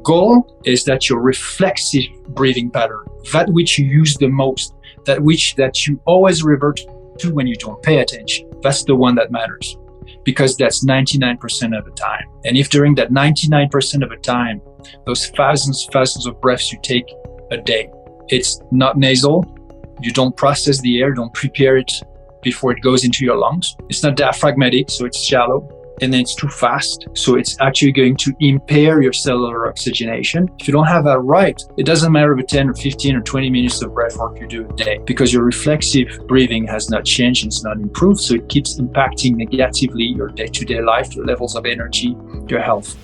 goal is that your reflexive breathing pattern, that which you use the most, that you always revert to when you don't pay attention, that's the one that matters, because that's 99% of the time. And if during that 99% of the time, those thousands of breaths you take a day, it's not nasal, you don't process the air, don't prepare it before it goes into your lungs. It's not diaphragmatic, so it's shallow. And then it's too fast, so it's actually going to impair your cellular oxygenation. If you don't have that right, it doesn't matter if it's 10 or 15 or 20 minutes of breath work you do a day, because your reflexive breathing has not changed, it's not improved, so it keeps impacting negatively your day-to-day life, your levels of energy, your health.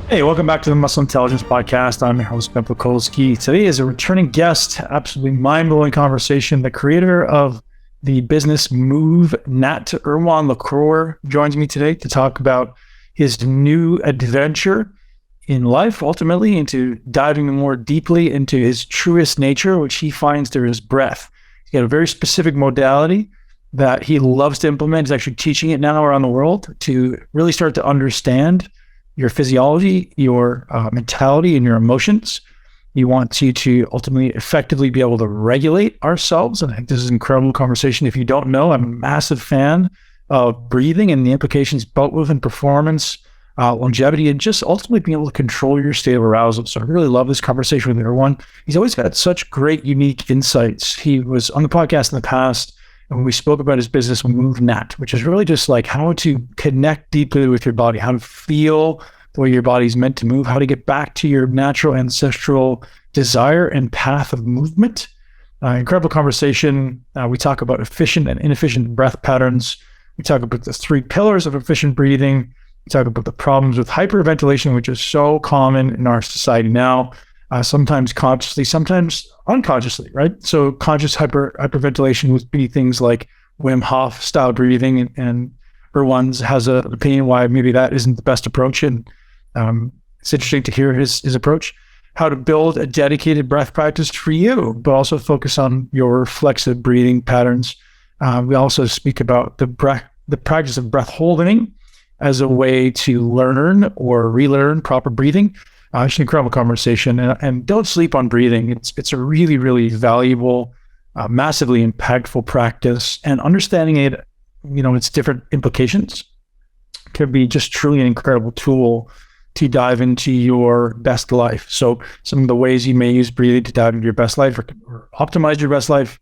Hey, welcome back to the Muscle Intelligence Podcast. I'm your host, Pakulski. Today is a returning guest, absolutely mind-blowing conversation. The creator of the business MovNat, Erwan le Corre, joins me today to talk about his new adventure in life, ultimately into diving more deeply into his truest nature, which he finds through his breath. He's got a very specific modality that he loves to implement. He's actually teaching it now around the world to really start to understand your physiology, your mentality, and your emotions. He wants you to ultimately effectively be able to regulate ourselves. And I think this is an incredible conversation. If you don't know, I'm a massive fan of breathing and the implications both within performance, longevity, and just ultimately being able to control your state of arousal. So I really love this conversation with Erwan. He's always got such great, unique insights. He was on the podcast in the past, and we spoke about his business MovNat, which is really just like how to connect deeply with your body, how to feel the way your body's meant to move, how to get back to your natural ancestral desire and path of movement. Incredible conversation. We talk about efficient and inefficient breath patterns. We talk about the 3 pillars of efficient breathing. We talk about the problems with hyperventilation, which is so common in our society now, sometimes consciously, sometimes unconsciously, right? So conscious hyperventilation would be things like Wim Hof style breathing, and Erwan's has an opinion why maybe that isn't the best approach. And it's interesting to hear his approach, how to build a dedicated breath practice for you, but also focus on your reflexive breathing patterns. We also speak about the practice of breath holding as a way to learn or relearn proper breathing. It's an incredible conversation, and don't sleep on breathing. It's a really, really valuable, massively impactful practice, and understanding it, its different implications can be just truly an incredible tool to dive into your best life. So some of the ways you may use breathing to dive into your best life or optimize your best life.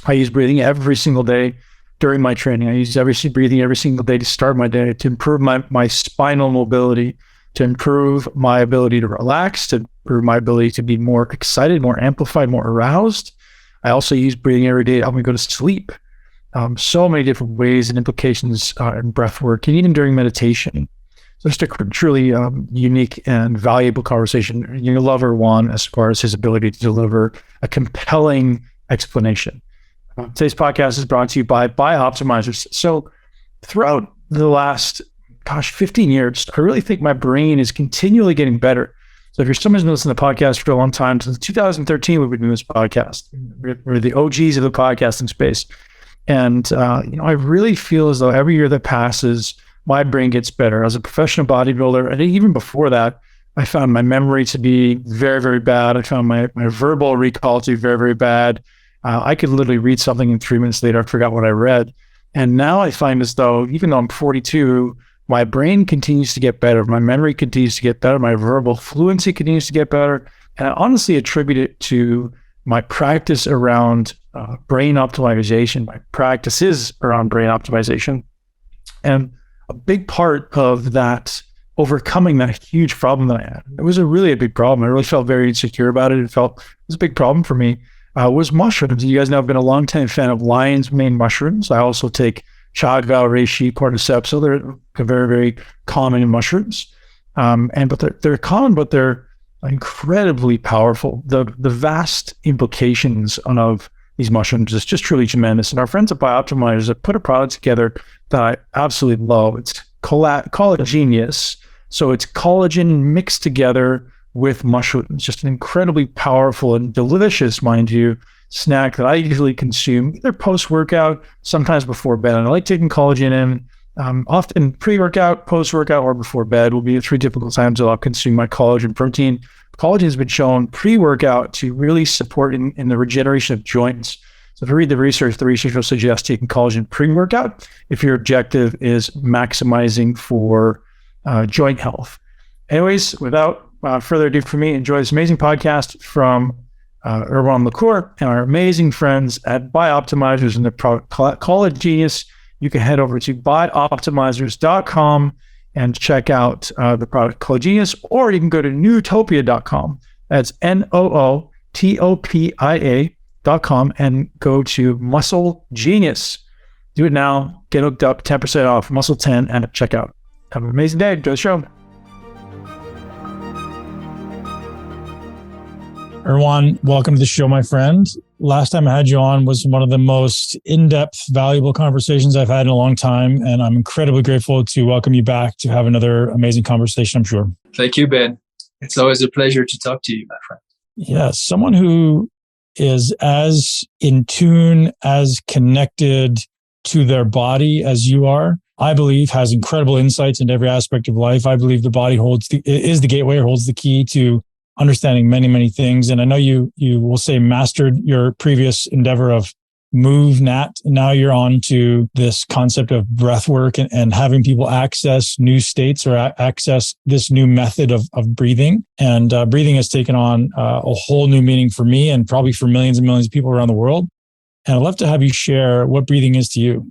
I use breathing every single day during my training. I use breathing every single day to start my day, to improve my spinal mobility, to improve my ability to relax, to improve my ability to be more excited, more amplified, more aroused. I also use breathing every day to help me go to sleep. So many different ways and implications in breath work, and even during meditation. So just a truly unique and valuable conversation. You'll love Erwan as far as his ability to deliver a compelling explanation. Today's podcast is brought to you by Optimizers. So throughout the last 15 years, I really think my brain is continually getting better. So if you're someone who's listened to the podcast for a long time, since 2013, we've been doing this podcast. We're the OGs of the podcasting space. And, I really feel as though every year that passes, my brain gets better. As a professional bodybuilder, and even before that, I found my memory to be very, very bad. I found my verbal recall to be very, very bad. I could literally read something and 3 minutes later, I forgot what I read. And now I find as though, even though I'm 42, my brain continues to get better. My memory continues to get better. My verbal fluency continues to get better. And I honestly attribute it to my practice around brain optimization, my practices around brain optimization. And a big part of that, overcoming that huge problem that I had, it was really a big problem. I really felt very insecure about it. It was a big problem for me, was mushrooms. You guys know I've been a long time fan of lion's mane mushrooms. I also take chaga, reishi, cordyceps. So they're very, very common in mushrooms. But they're common, but they're incredibly powerful. The vast implications of these mushrooms is just truly tremendous. And our friends at BiOptimizers have put a product together that I absolutely love. It's Collagenius. So it's collagen mixed together with mushrooms, just an incredibly powerful and delicious, mind you, snack that I usually consume either post-workout, sometimes before bed. And I like taking collagen in. Often pre-workout, post-workout, or before bed will be the three typical times that I'll consume my collagen protein. Collagen has been shown pre-workout to really support in the regeneration of joints. So if you read the research will suggest taking collagen pre-workout if your objective is maximizing for joint health. Anyways, without further ado from me, enjoy this amazing podcast from Erwan le Corre and our amazing friends at Bioptimizers and the product College Genius. You can head over to bioptimizers.com and check out the product College Genius, or you can go to nootopia.com. That's nootopia.com and go to Muscle Genius. Do it now. Get hooked up. 10% off. Muscle 10 at checkout. Have an amazing day. Enjoy the show. Erwan, welcome to the show, my friend. Last time I had you on was one of the most in-depth, valuable conversations I've had in a long time, and I'm incredibly grateful to welcome you back to have another amazing conversation, I'm sure. Thank you, Ben. It's always a pleasure to talk to you, my friend. Yeah, someone who is as in tune, as connected to their body as you are, I believe has incredible insights into every aspect of life. I believe the body is the gateway, or holds the key to understanding many, many things. And I know you will say mastered your previous endeavor of MovNat. Now you're on to this concept of breath work and having people access new states or access this new method of breathing. And breathing has taken on a whole new meaning for me and probably for millions and millions of people around the world. And I'd love to have you share what breathing is to you.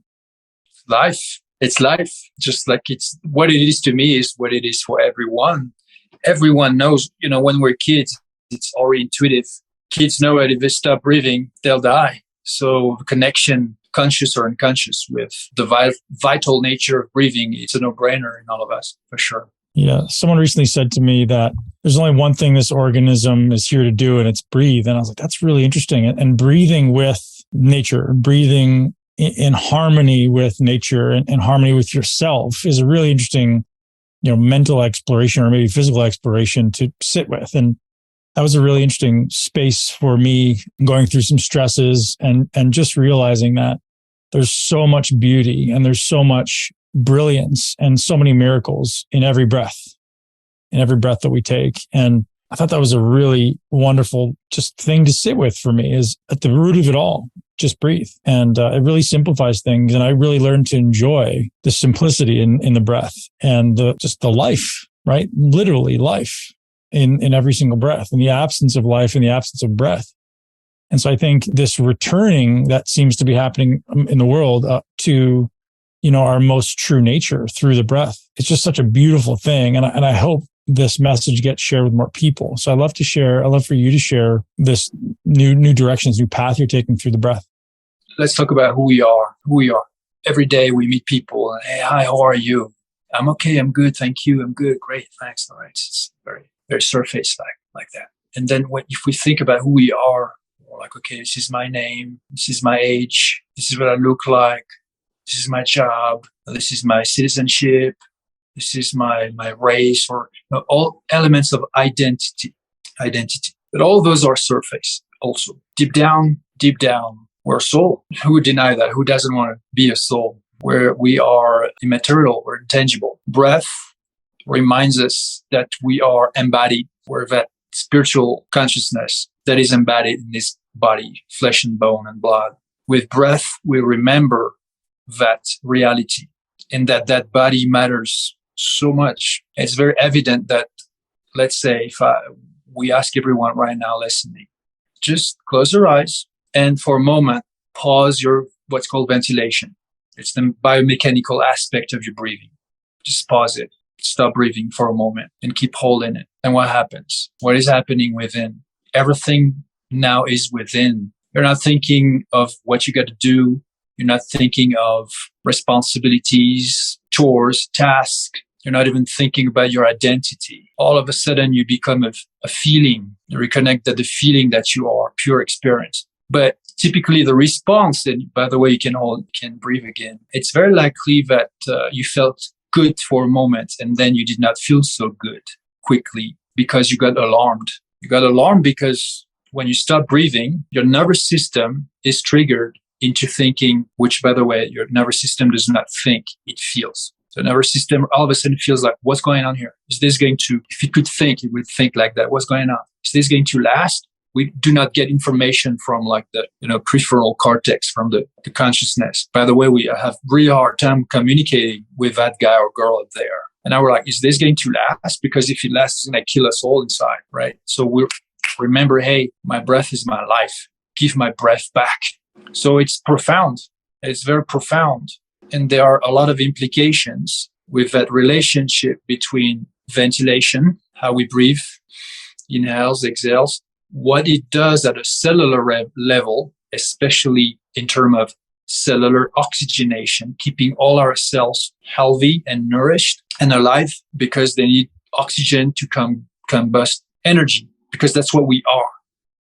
Life. It's life. Just like it's what it is to me is what it is for everyone. Everyone knows, when we're kids, it's already intuitive. Kids know that if they stop breathing, they'll die. So the connection, conscious or unconscious, with the vital nature of breathing, it's a no-brainer in all of us, for sure. Yeah. Someone recently said to me that there's only one thing this organism is here to do, and it's breathe. And I was like, that's really interesting. And breathing with nature, breathing in harmony with nature and harmony with yourself is a really interesting mental exploration or maybe physical exploration to sit with. And that was a really interesting space for me, going through some stresses and just realizing that there's so much beauty and there's so much brilliance and so many miracles in every breath that we take. And I thought that was a really wonderful just thing to sit with for me, is at the root of it all, just breathe. And it really simplifies things. And I really learned to enjoy the simplicity in the breath and just the life, right? Literally life in every single breath, in the absence of life, in the absence of breath. And so I think this returning that seems to be happening in the world to, our most true nature through the breath, it's just such a beautiful thing. And I hope this message gets shared with more people. So I'd love for you to share this new directions, new path you're taking through the breath. Let's talk about who we are. Every day we meet people and, hey, hi, how are you? I'm okay. I'm good. Thank you. I'm good. Great. Thanks. All right. It's very, very surface like that. And then if we think about who we are, we're like, okay, this is my name. This is my age. This is what I look like. This is my job. This is my citizenship. This is my race, or all elements of identity. But all those are surface also. Deep down, we're a soul. Who would deny that? Who doesn't want to be a soul? Where we are immaterial or intangible. Breath reminds us that we are embodied. We're that spiritual consciousness that is embodied in this body, flesh and bone and blood. With breath, we remember that reality and that body matters so much. It's very evident that, let's say, we ask everyone right now listening, just close your eyes and for a moment, pause your what's called ventilation. It's the biomechanical aspect of your breathing. Just pause it. Stop breathing for a moment and keep holding it. And what happens? What is happening within? Everything now is within. You're not thinking of what you got to do. You're not thinking of responsibilities, chores, tasks. You're not even thinking about your identity. All of a sudden, you become a feeling. You reconnect that the feeling that you are, pure experience. But typically the response, and by the way, you can breathe again. It's very likely that you felt good for a moment and then you did not feel so good quickly because you got alarmed. You got alarmed because when you stop breathing, your nervous system is triggered into thinking, which, by the way, your nervous system does not think, it feels. So the nervous system all of a sudden feels like, what's going on here? Is this going to, if it could think, it would think like that. What's going on? Is this going to last? We do not get information from like the, prefrontal cortex, from the consciousness. By the way, we have really hard time communicating with that guy or girl up there. And now we're like, is this going to last? Because if it lasts, it's going to kill us all inside, right? So we remember, hey, my breath is my life. Give my breath back. So it's profound. It's very profound. And there are a lot of implications with that relationship between ventilation, how we breathe, inhales, exhales, what it does at a cellular level, especially in terms of cellular oxygenation, keeping all our cells healthy and nourished and alive, because they need oxygen to combust energy, because that's what we are.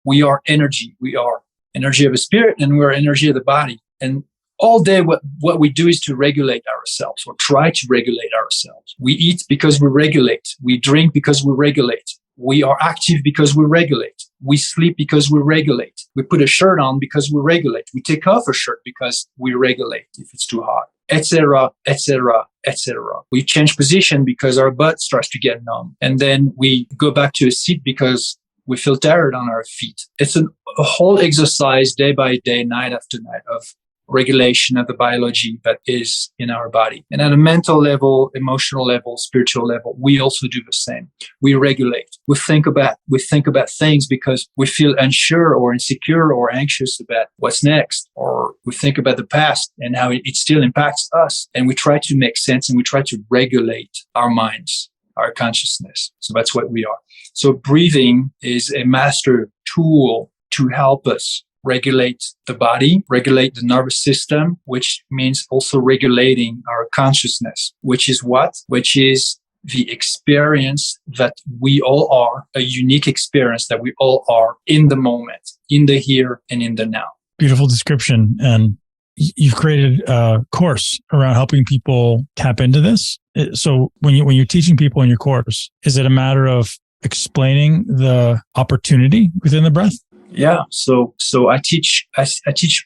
We are energy. We are energy of the spirit, and we are energy of the body. And all day, what we do is to regulate ourselves, or try to regulate ourselves. We eat because we regulate. We drink because we regulate. We are active because we regulate. We sleep because we regulate. We put a shirt on because we regulate. We take off a shirt because we regulate if it's too hot, etc., etc., etc. We change position because our butt starts to get numb. And then we go back to a seat because we feel tired on our feet. It's a whole exercise day by day, night after night, of regulation of the biology that is in our body. And at a mental level, emotional level, spiritual level, we also do the same. We regulate. We think about things because we feel unsure or insecure or anxious about what's next, or we think about the past and how it still impacts us. And we try to make sense, and we try to regulate our minds, our consciousness. So that's what we are. So breathing is a master tool to help us regulate the body, regulate the nervous system, which means also regulating our consciousness, which is what? Which is the experience that we all are, a unique experience that we all are in the moment, in the here and in the now. Beautiful description. And you've created a course around helping people tap into this. So when you're teaching people in your course, is it a matter of explaining the opportunity within the breath? Yeah. So I teach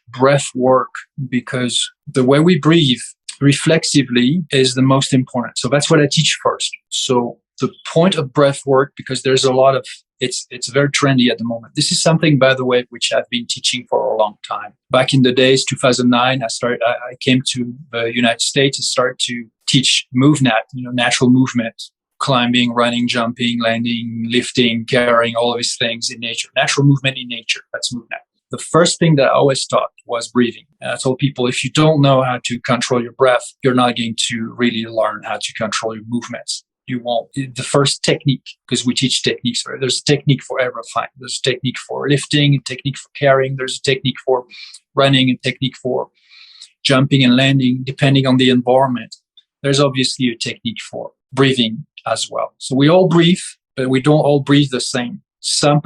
breath work because the way we breathe reflexively is the most important. So that's what I teach first. So the point of breath work, because there's a lot of, it's very trendy at the moment. This is something, by the way, which I've been teaching for a long time. Back in the days, 2009, I came to the United States and started to teach MovNat, natural movement. Climbing, running, jumping, landing, lifting, carrying, all of these things in nature. Natural movement in nature. That's MovNat. The first thing that I always taught was breathing. And I told people, if you don't know how to control your breath, you're not going to really learn how to control your movements. You won't. The first technique, because we teach techniques, right? There's a technique for everything. There's a technique for lifting, a technique for carrying. There's a technique for running, a technique for jumping and landing, depending on the environment. There's obviously a technique for breathing as well. So we all breathe, but we don't all breathe the same. Some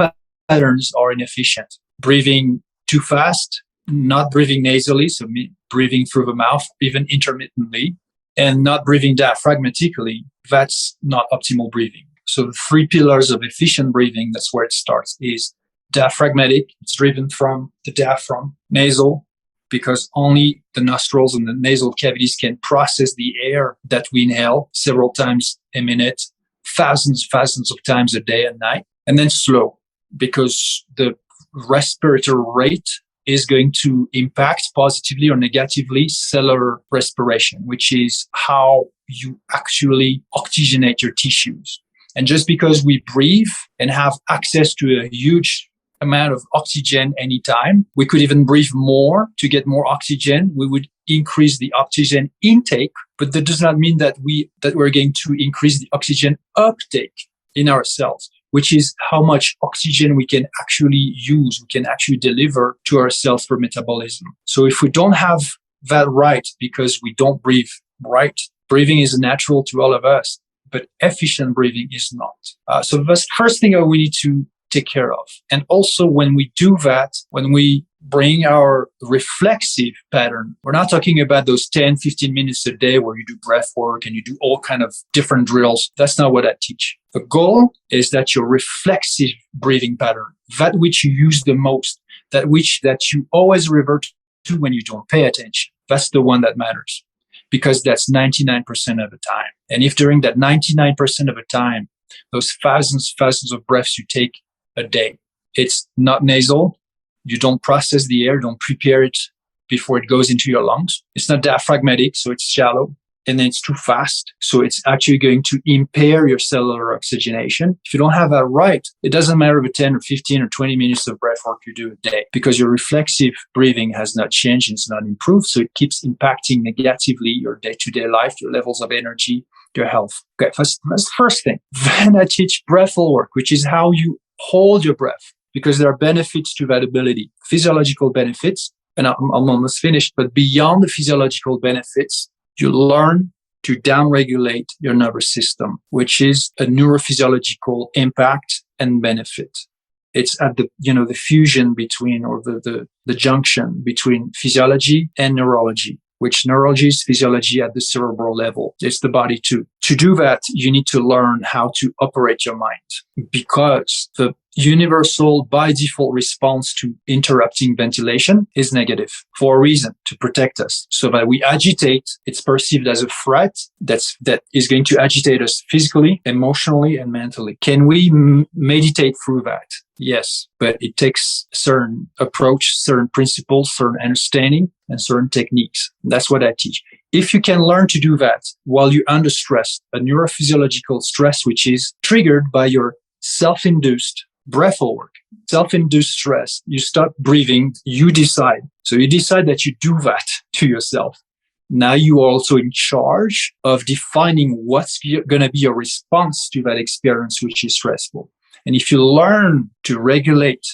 patterns are inefficient. Breathing too fast, not breathing nasally, so breathing through the mouth, even intermittently, and not breathing diaphragmatically, that's not optimal breathing. So the three pillars of efficient breathing, that's where it starts, is diaphragmatic, it's driven from the diaphragm, nasal, because only the nostrils and the nasal cavities can process the air that we inhale several times a minute, thousands of times a day and night. And then slow, because the respiratory rate is going to impact positively or negatively cellular respiration, which is how you actually oxygenate your tissues. And just because we breathe and have access to a huge amount of oxygen anytime, we could even breathe more to get more oxygen. We would increase the oxygen intake, but that does not mean that we're going to increase the oxygen uptake in our cells, which is how much oxygen we can actually use, we can actually deliver to our cells for metabolism. So if we don't have that right, because we don't breathe right, breathing is natural to all of us, but efficient breathing is not. So that's the first thing that we need to take care of. And also when we do that, when we bring our reflexive pattern. We're not talking about those 10, 15 minutes a day where you do breath work and you do all kind of different drills. That's not what I teach. The goal is that your reflexive breathing pattern, that which you use the most, that you always revert to when you don't pay attention, that's the one that matters, because that's 99% of the time. And if during that 99% of the time, those thousands of breaths you take a day, it's not nasal, you don't process the air, don't prepare it before it goes into your lungs. It's not diaphragmatic, so it's shallow. And then it's too fast. So it's actually going to impair your cellular oxygenation. If you don't have that right, it doesn't matter if 10 or 15 or 20 minutes of breath work you do a day, because your reflexive breathing has not changed and it's not improved. So it keeps impacting negatively your day-to-day life, your levels of energy, your health. Okay, that's the first thing. Then I teach BreathHoldWork, which is how you hold your breath, because there are benefits to that ability, physiological benefits. And I'm almost finished, but beyond the physiological benefits, you learn to downregulate your nervous system, which is a neurophysiological impact and benefit. It's at the fusion between, or the junction between physiology and neurology, which neurology is physiology at the cerebral level. It's the body too. To do that, you need to learn how to operate your mind, because the universal by default response to interrupting ventilation is negative for a reason, to protect us. So that we agitate, it's perceived as a threat that is going to agitate us physically, emotionally, and mentally. Can we meditate through that? Yes, but it takes a certain approach, certain principles, certain understanding, and certain techniques. That's what I teach. If you can learn to do that while you're under stress, a neurophysiological stress, which is triggered by your self-induced BreathHoldWork, self-induced stress, you stop breathing, you decide. So you decide that you do that to yourself. Now you are also in charge of defining what's going to be your response to that experience, which is stressful. And if you learn to regulate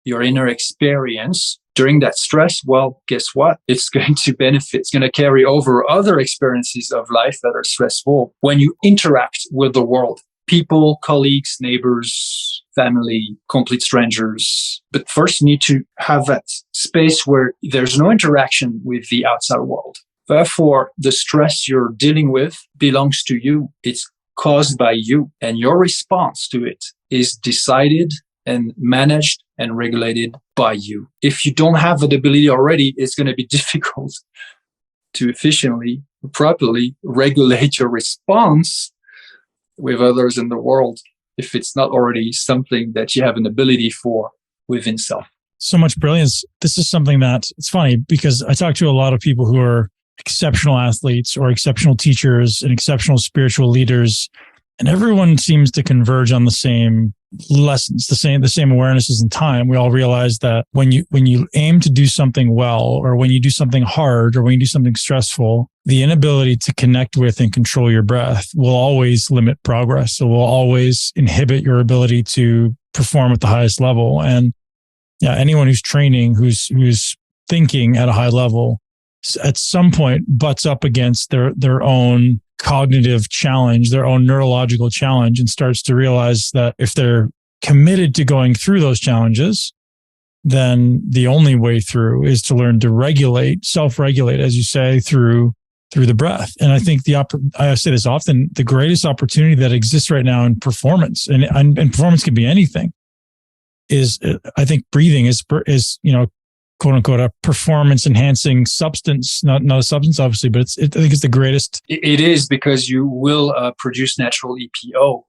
your inner experience during that stress, well, guess what? It's going to benefit. It's going to carry over other experiences of life that are stressful when you interact with the world. People, colleagues, neighbors, family, complete strangers. But first you need to have that space where there's no interaction with the outside world. Therefore, the stress you're dealing with belongs to you. It's caused by you, and your response to it is decided and managed and regulated by you. If you don't have that ability already, it's going to be difficult to efficiently, properly regulate your response with others in the world if it's not already something that you have an ability for within self. So much brilliance. This is something that, it's funny because I talk to a lot of people who are exceptional athletes or exceptional teachers and exceptional spiritual leaders, and everyone seems to converge on the same lessons, the same awarenesses in time. We all realize that when you aim to do something well, or when you do something hard, or when you do something stressful, the inability to connect with and control your breath will always limit progress. So will always inhibit your ability to perform at the highest level. And yeah, anyone who's training, who's thinking at a high level, at some point butts up against their own cognitive challenge, their own neurological challenge, and starts to realize that if they're committed to going through those challenges, then the only way through is to learn to self-regulate, as you say, through the breath. And I think I say this often, the greatest opportunity that exists right now in performance, and performance can be anything, is I think breathing is quote unquote a performance enhancing substance, not a substance obviously, but I think it's the greatest. It is, because you will produce natural EPO.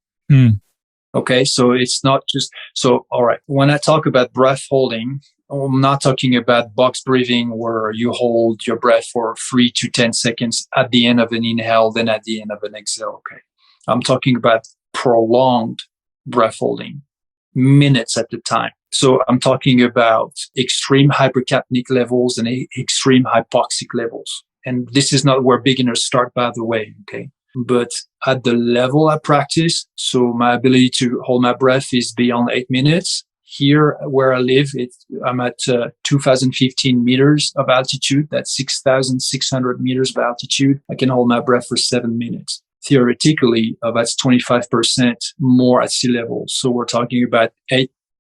Okay. So it's not just, all right. When I talk about breath holding, I'm not talking about box breathing where you hold your breath for 3 to 10 seconds at the end of an inhale, then at the end of an exhale. Okay. I'm talking about prolonged breath holding, minutes at a time. So I'm talking about extreme hypercapnic levels and extreme hypoxic levels. And this is not where beginners start, by the way. Okay. But at the level I practice, so my ability to hold my breath is beyond 8 minutes. Here where I live, I'm at 2,015 meters of altitude. That's 6,600 meters of altitude. I can hold my breath for 7 minutes. Theoretically, that's 25% more at sea level. So we're talking about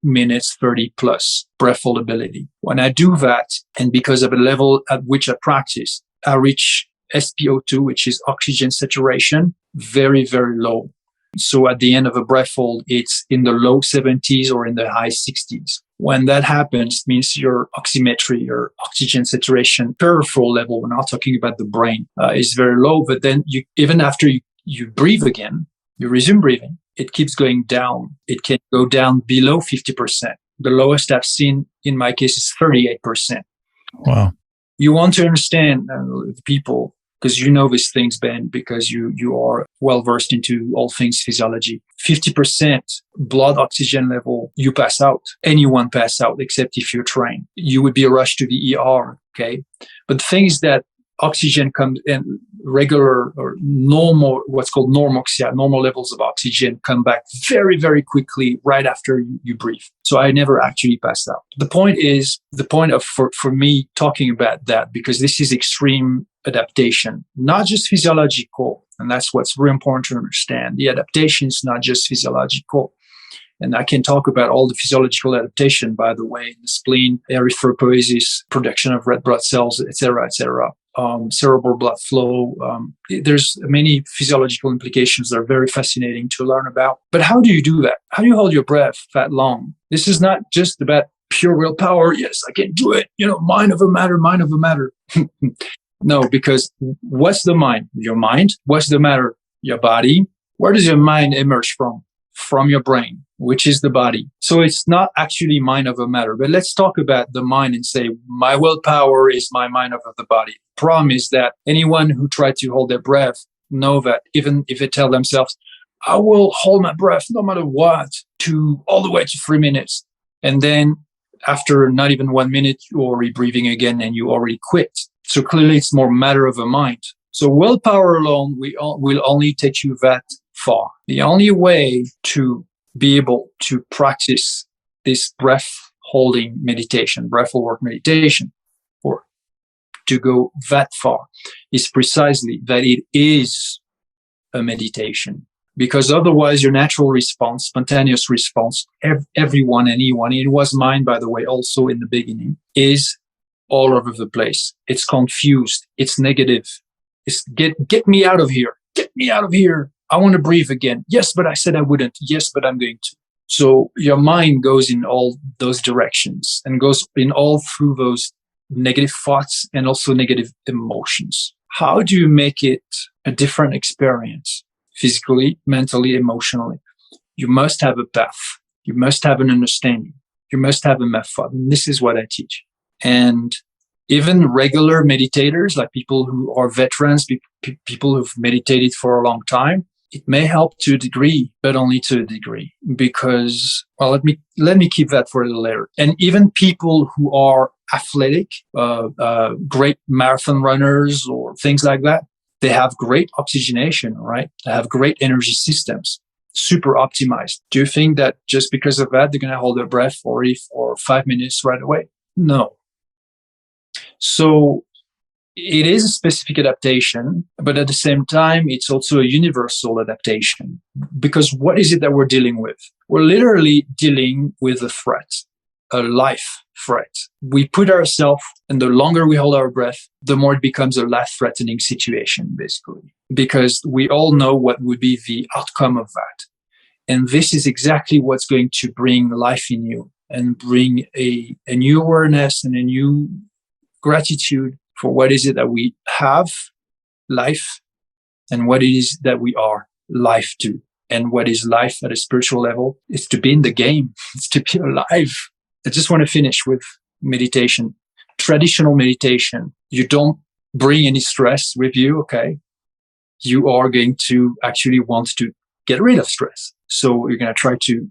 minutes, 30 plus breath hold ability. When I do that, and because of the level at which I practice, I reach SpO2, which is oxygen saturation, very, very low. So at the end of a breath hold, it's in the low 70s or in the high 60s. When that happens, it means your oximetry, your oxygen saturation, peripheral level, we're not talking about the brain, is very low. But then even after you breathe again, you resume breathing, it keeps going down. It can go down below 50%. The lowest I've seen in my case is 38%. Wow. You want to understand the people, because you know these things, Ben, because you are well versed into all things physiology. 50% blood oxygen level, you pass out. Anyone pass out, except if you're trained. You would be rushed to the ER, okay? But the thing is that oxygen comes in regular or normal, what's called normoxia, normal levels of oxygen come back very, very quickly right after you breathe. So I never actually passed out. The point of for me talking about that, because this is extreme adaptation, not just physiological. And that's what's really important to understand. The adaptation is not just physiological. And I can talk about all the physiological adaptation, by the way, the spleen, erythropoiesis, production of red blood cells, et cetera, cerebral blood flow. There's many physiological implications that are very fascinating to learn about. But how do you do that? How do you hold your breath that long? This is not just about pure willpower. Yes, I can do it. Mind over matter. No, because what's the mind? Your mind. What's the matter? Your body. Where does your mind emerge from? From your brain, which is the body. So it's not actually mind over matter. But let's talk about the mind and say, my willpower is my mind over the body. Problem is that anyone who tried to hold their breath know that even if they tell themselves, I will hold my breath no matter what, to all the way to 3 minutes. And then after not even 1 minute, you're already breathing again and you already quit. So clearly it's more matter of a mind. So willpower alone will only take you that far. The only way to be able to practice this breath holding meditation, BreathHoldWork meditation, or to go that far, is precisely that it is a meditation. Because otherwise your natural response, spontaneous response, anyone, it was mine, by the way, also in the beginning, is all over the place. It's confused. It's negative. It's get me out of here. Get me out of here. I want to breathe again. Yes, but I said I wouldn't. Yes, but I'm going to. So your mind goes in all those directions and goes in all through those negative thoughts and also negative emotions. How do you make it a different experience? Physically, mentally, emotionally. You must have a path. You must have an understanding. You must have a method. And this is what I teach. And even regular meditators, like people who are veterans, people who've meditated for a long time, it may help to a degree, but only to a degree. Because, well, let me keep that for a little later. And even people who are athletic, great marathon runners or things like that, they have great oxygenation, right? They have great energy systems, super optimized. Do you think that just because of that, they're going to hold their breath for 5 minutes right away? No. So it is a specific adaptation, but at the same time, it's also a universal adaptation. Because what is it that we're dealing with? We're literally dealing with a threat, a life threat. We put ourselves, and the longer we hold our breath, the more it becomes a life-threatening situation, basically. Because we all know what would be the outcome of that. And this is exactly what's going to bring life in you and bring a new awareness and a new gratitude for what is it that we have, life, and what it is that we are, life too. And what is life at a spiritual level? It's to be in the game. It's to be alive. I just want to finish with meditation. Traditional meditation, you don't bring any stress with you, okay? You are going to actually want to get rid of stress. So you're going to try to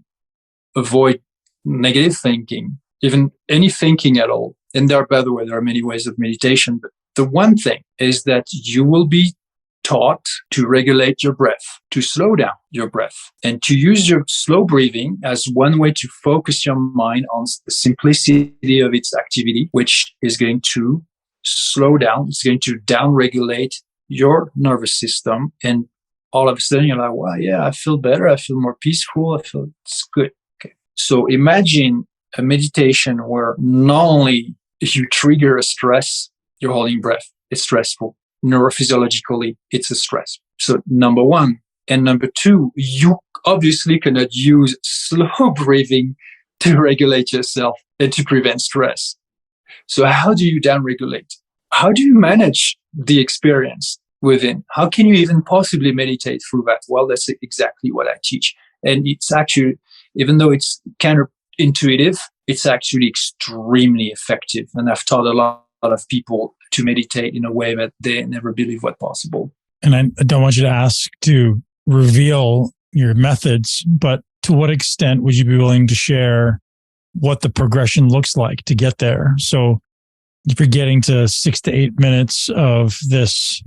avoid negative thinking, even any thinking at all. And by the way, there are many ways of meditation, but the one thing is that you will be taught to regulate your breath, to slow down your breath, and to use your slow breathing as one way to focus your mind on the simplicity of its activity, which is going to slow down. It's going to down-regulate your nervous system. And all of a sudden, you're like, well, yeah, I feel better. I feel more peaceful. I feel it's good. Okay. So imagine a meditation where not only if you trigger a stress, you're holding breath. It's stressful. Neurophysiologically, it's a stress. So number one. And number two, you obviously cannot use slow breathing to regulate yourself and to prevent stress. So how do you downregulate? How do you manage the experience within? How can you even possibly meditate through that? Well, that's exactly what I teach. And it's actually, even though it's counterintuitive, it's actually extremely effective. And I've taught a lot of people to meditate in a way that they never believed was possible. And I don't want you to ask to reveal your methods, but to what extent would you be willing to share what the progression looks like to get there? So if you're getting to 6 to 8 minutes of this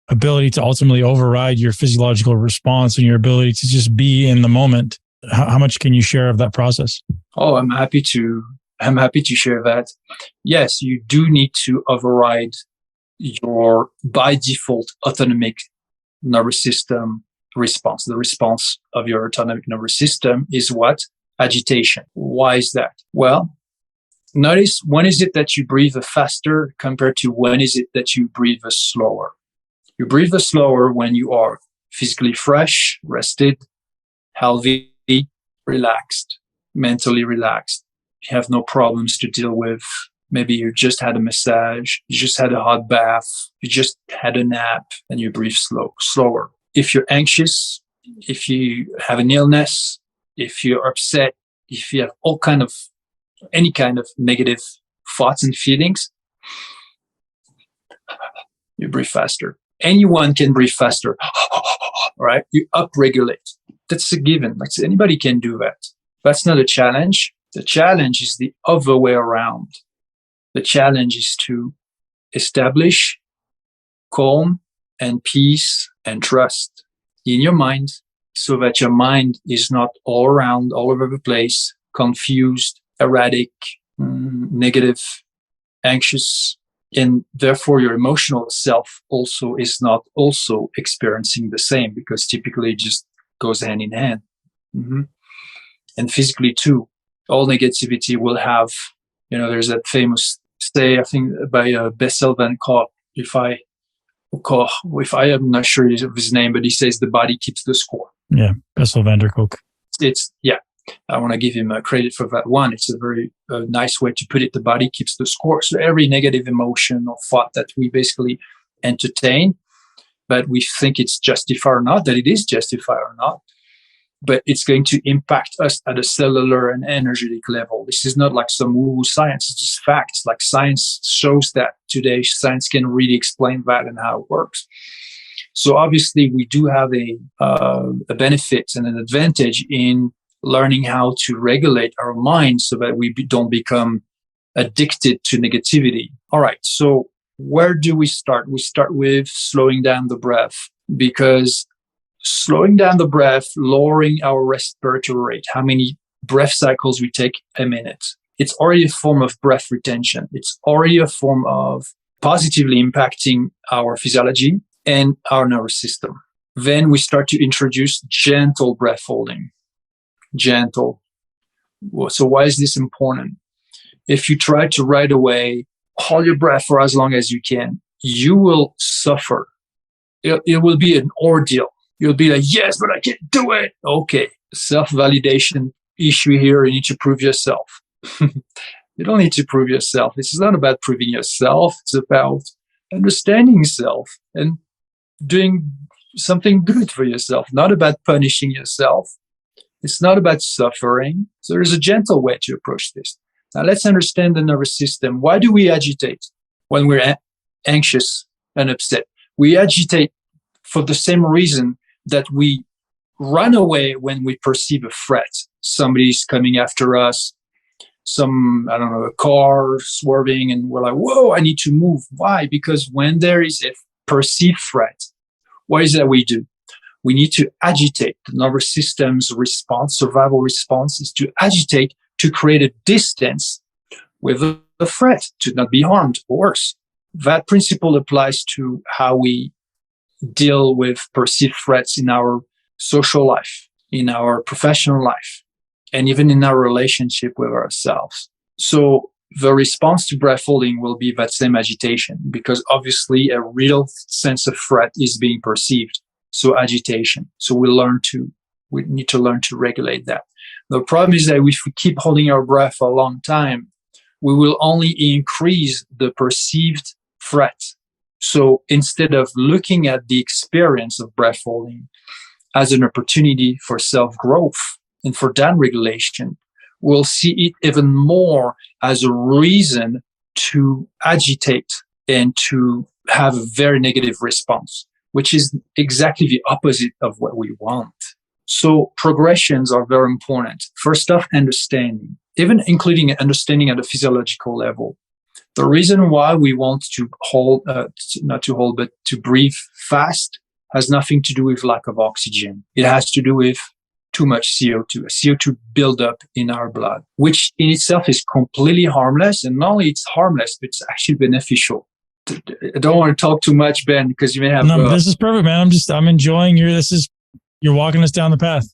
ability to ultimately override your physiological response and your ability to just be in the moment, how much can you share of that process? Oh, I'm happy to share that. Yes, you do need to override your by default autonomic nervous system response. The response of your autonomic nervous system is what? Agitation. Why is that? Well, notice when is it that you breathe faster compared to when is it that you breathe slower. You breathe slower when you are physically fresh, rested, healthy, relaxed, mentally relaxed. You have no problems to deal with. Maybe you just had a massage, you just had a hot bath, you just had a nap, and you breathe slower. If you're anxious, if you have an illness, if you're upset, if you have any kind of negative thoughts and feelings, you breathe faster. Anyone can breathe faster, right? You upregulate. That's a given. Like anybody can do that. That's not a challenge. The challenge is the other way around. The challenge is to establish calm and peace and trust in your mind so that your mind is not all around, all over the place, confused, erratic, negative, anxious, and therefore your emotional self also is not also experiencing the same, because typically it just goes hand in hand. And physically too, all negativity will have, there's that famous say, I think by Erwan le Corre, if I am not sure of his name, but he says the body keeps the score. Yeah, Erwan le Corre. I want to give him credit for that one. It's a very nice way to put it. The body keeps the score. So every negative emotion or thought that we basically entertain, but we think it's justified or not, that it is justified or not, but it's going to impact us at a cellular and energetic level. This is not like some woo-woo science. It's just facts. Like science shows that today. Science can really explain that and how it works. So obviously we do have a benefit and an advantage in learning how to regulate our mind so that we don't become addicted to negativity. All right. So where do we start? We start with slowing down the breath, because slowing down the breath, lowering our respiratory rate, how many breath cycles we take a minute. It's already a form of breath retention. It's already a form of positively impacting our physiology and our nervous system. Then we start to introduce gentle breath holding. Gentle. So why is this important? If you try to right away hold your breath for as long as you can, you will suffer. It will be an ordeal. You'll be like, yes, but I can't do it. Okay. Self-validation issue here. You need to prove yourself. You don't need to prove yourself. This is not about proving yourself. It's about understanding yourself and doing something good for yourself, not about punishing yourself. It's not about suffering. So there's a gentle way to approach this. Now let's understand the nervous system. Why do we agitate when we're anxious and upset? We agitate for the same reason that we run away when we perceive a threat. Somebody's coming after us, a car swerving, and we're like, whoa, I need to move. Why? Because when there is a perceived threat, what is that we do? We need to agitate. The nervous system's response, survival response, is to agitate to create a distance with the threat, to not be harmed or worse. That principle applies to how we deal with perceived threats in our social life, in our professional life, and even in our relationship with ourselves. So the response to breath holding will be that same agitation, because obviously a real sense of threat is being perceived. So agitation. So we need to learn to regulate that. The problem is that if we keep holding our breath for a long time, we will only increase the perceived threat. So instead of looking at the experience of breath holding as an opportunity for self-growth and for down-regulation, we'll see it even more as a reason to agitate and to have a very negative response, which is exactly the opposite of what we want. So progressions are very important. First off, understanding, even including understanding at a physiological level. The reason why we want to but to breathe fast has nothing to do with lack of oxygen. It has to do with too much CO2, CO2 buildup in our blood, which in itself is completely harmless. And not only it's harmless, but it's actually beneficial. I don't want to talk too much, Ben, because you may have. No, this is perfect, man. I'm enjoying you're walking us down the path.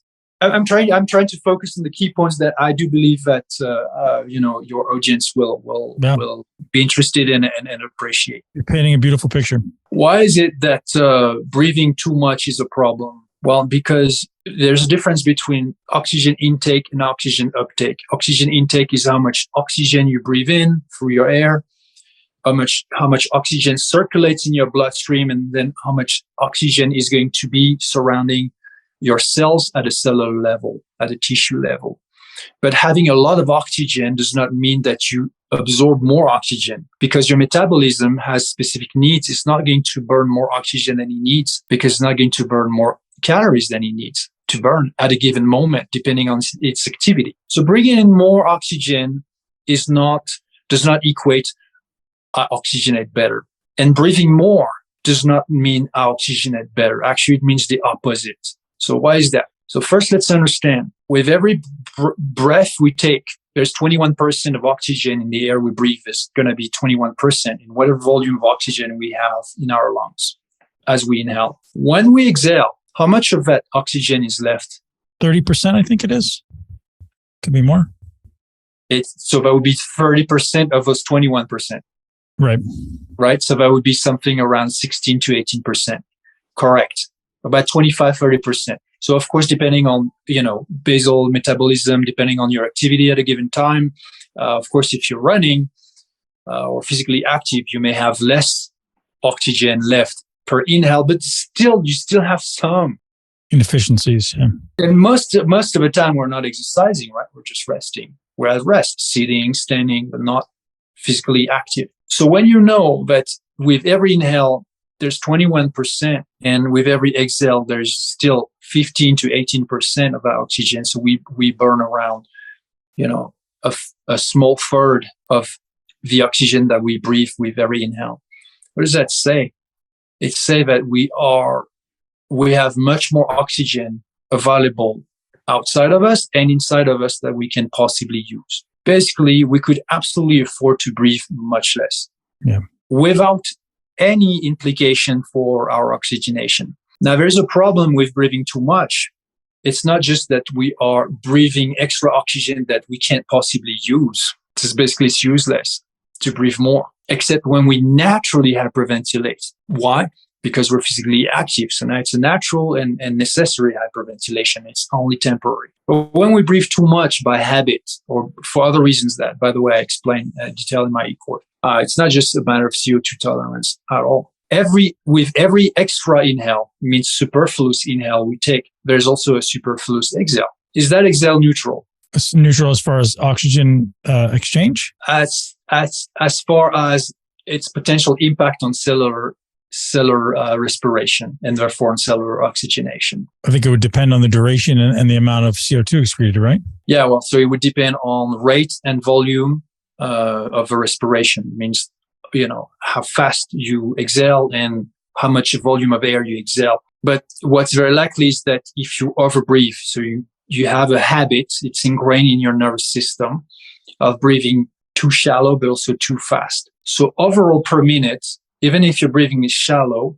I'm trying to focus on the key points that I do believe that your audience will be interested in and appreciate. You're painting a beautiful picture. Why is it that breathing too much is a problem? Well, because there's a difference between oxygen intake and oxygen uptake. Oxygen intake is how much oxygen you breathe in through your air, how much oxygen circulates in your bloodstream, and then how much oxygen is going to be surrounding your cells at a cellular level, at a tissue level. But having a lot of oxygen does not mean that you absorb more oxygen, because your metabolism has specific needs. It's not going to burn more oxygen than it needs, because it's not going to burn more calories than it needs to burn at a given moment, depending on its activity. So bringing in more oxygen does not equate oxygenate better. And breathing more does not mean oxygenate better. Actually, it means the opposite. So why is that? So first, let's understand, with every breath we take, there's 21% of oxygen in the air we breathe. It's going to be 21% in whatever volume of oxygen we have in our lungs as we inhale. When we exhale, how much of that oxygen is left? 30%, I think it is. Could be more. So that would be 30% of those 21%. Right. So that would be something around 16 to 18%. Correct. About 25-30%. So of course, depending on, basal metabolism, depending on your activity at a given time, of course, if you're running or physically active, you may have less oxygen left per inhale, but you still have some inefficiencies. Yeah. And most of the time, we're not exercising, right? We're just resting. We're at rest, sitting, standing, but not physically active. So when you know that with every inhale, there's 21%, and with every exhale, there's still 15 to 18% of our oxygen. So we burn around, a small third of the oxygen that we breathe with every inhale. What does that say? It says that we have much more oxygen available outside of us and inside of us that we can possibly use. Basically, we could absolutely afford to breathe much less without any implication for our oxygenation. Now, there's a problem with breathing too much. It's not just that we are breathing extra oxygen that we can't possibly use. It's useless to breathe more, except when we naturally hyperventilate. Why? Because we're physically active. So now it's a natural and necessary hyperventilation. It's only temporary. But when we breathe too much by habit or for other reasons that, by the way, I explain detail in my e-course, it's not just a matter of CO2 tolerance at all. With every extra inhale, means superfluous inhale we take, there's also a superfluous exhale. Is that exhale neutral? It's neutral as far as oxygen exchange? As far as its potential impact on cellular respiration and therefore on cellular oxygenation. I think it would depend on the duration and the amount of CO2 excreted, right? Yeah, well, so it would depend on rate and volume of the respiration. It means, how fast you exhale and how much volume of air you exhale. But what's very likely is that if you overbreathe, so you have a habit, it's ingrained in your nervous system of breathing too shallow, but also too fast. So overall per minute, even if your breathing is shallow,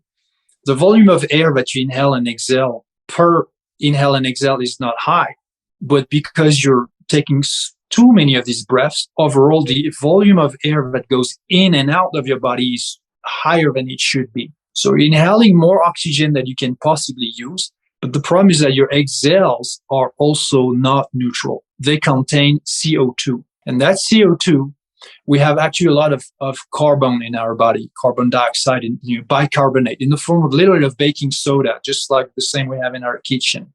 the volume of air that you inhale and exhale per inhale and exhale is not high. But because you're taking too many of these breaths, overall, the volume of air that goes in and out of your body is higher than it should be. So you're inhaling more oxygen than you can possibly use. But the problem is that your exhales are also not neutral. They contain CO2. And that CO2, we have actually a lot of carbon in our body, carbon dioxide and bicarbonate in the form of literally of baking soda, just like the same we have in our kitchen.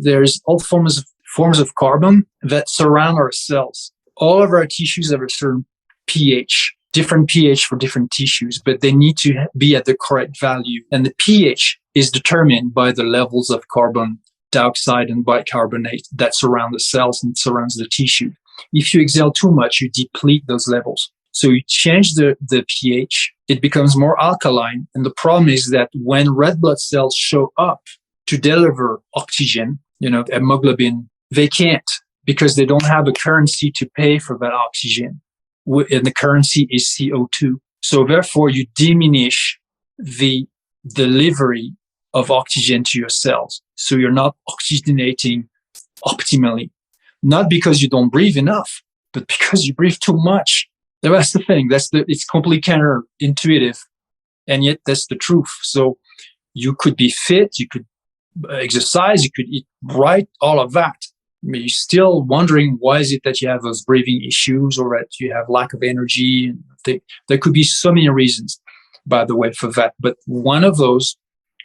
There's all forms of carbon that surround our cells. All of our tissues have a certain pH, different pH for different tissues, but they need to be at the correct value. And the pH is determined by the levels of carbon dioxide and bicarbonate that surround the cells and surrounds the tissue. If you exhale too much, you deplete those levels. So you change the pH, it becomes more alkaline. And the problem is that when red blood cells show up to deliver oxygen, hemoglobin, they can't because they don't have a currency to pay for that oxygen. And the currency is CO2. So therefore, you diminish the delivery of oxygen to your cells. So you're not oxygenating optimally. Not because you don't breathe enough, but because you breathe too much. That's the thing. It's completely counterintuitive. And yet that's the truth. So you could be fit, you could exercise, you could eat right, all of that. You're still wondering why is it that you have those breathing issues or that you have lack of energy. There could be so many reasons, by the way, for that. But one of those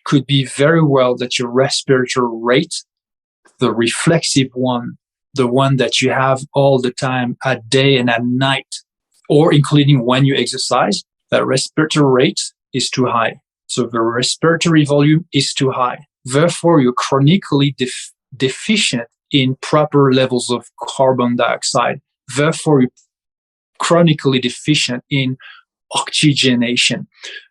could be very well that your respiratory rate, the reflexive one, the one that you have all the time at day and at night, or including when you exercise, that respiratory rate is too high. So the respiratory volume is too high. Therefore, you're chronically deficient in proper levels of carbon dioxide. Therefore, you're chronically deficient in oxygenation.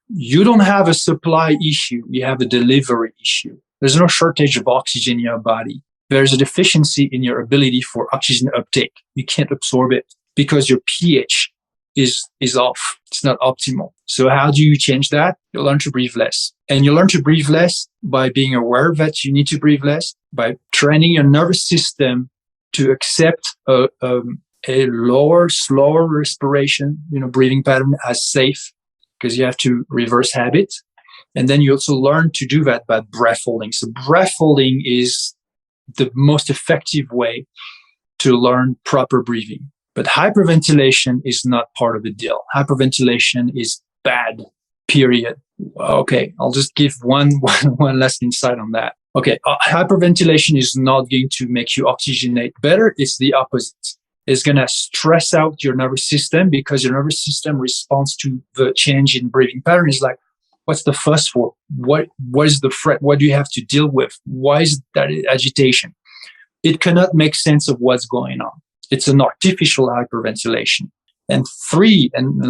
You don't have a supply issue. You have a delivery issue. There's no shortage of oxygen in your body. There's a deficiency in your ability for oxygen uptake. You can't absorb it because your pH is off. It's not optimal. So how do you change that? You learn to breathe less. And you learn to breathe less by being aware that you need to breathe less, by training your nervous system to accept a lower, slower respiration, breathing pattern as safe, because you have to reverse habit. And then you also learn to do that by breath holding. So breath holding is the most effective way to learn proper breathing. But hyperventilation is not part of the deal. Hyperventilation is bad, period. Okay, I'll just give one last insight on that. Okay, hyperventilation is not going to make you oxygenate better. It's the opposite. It's going to stress out your nervous system because your nervous system responds to the change in breathing pattern. It's like, what's the fuss for? What is the threat? What do you have to deal with? Why is that agitation? It cannot make sense of what's going on. It's an artificial hyperventilation. And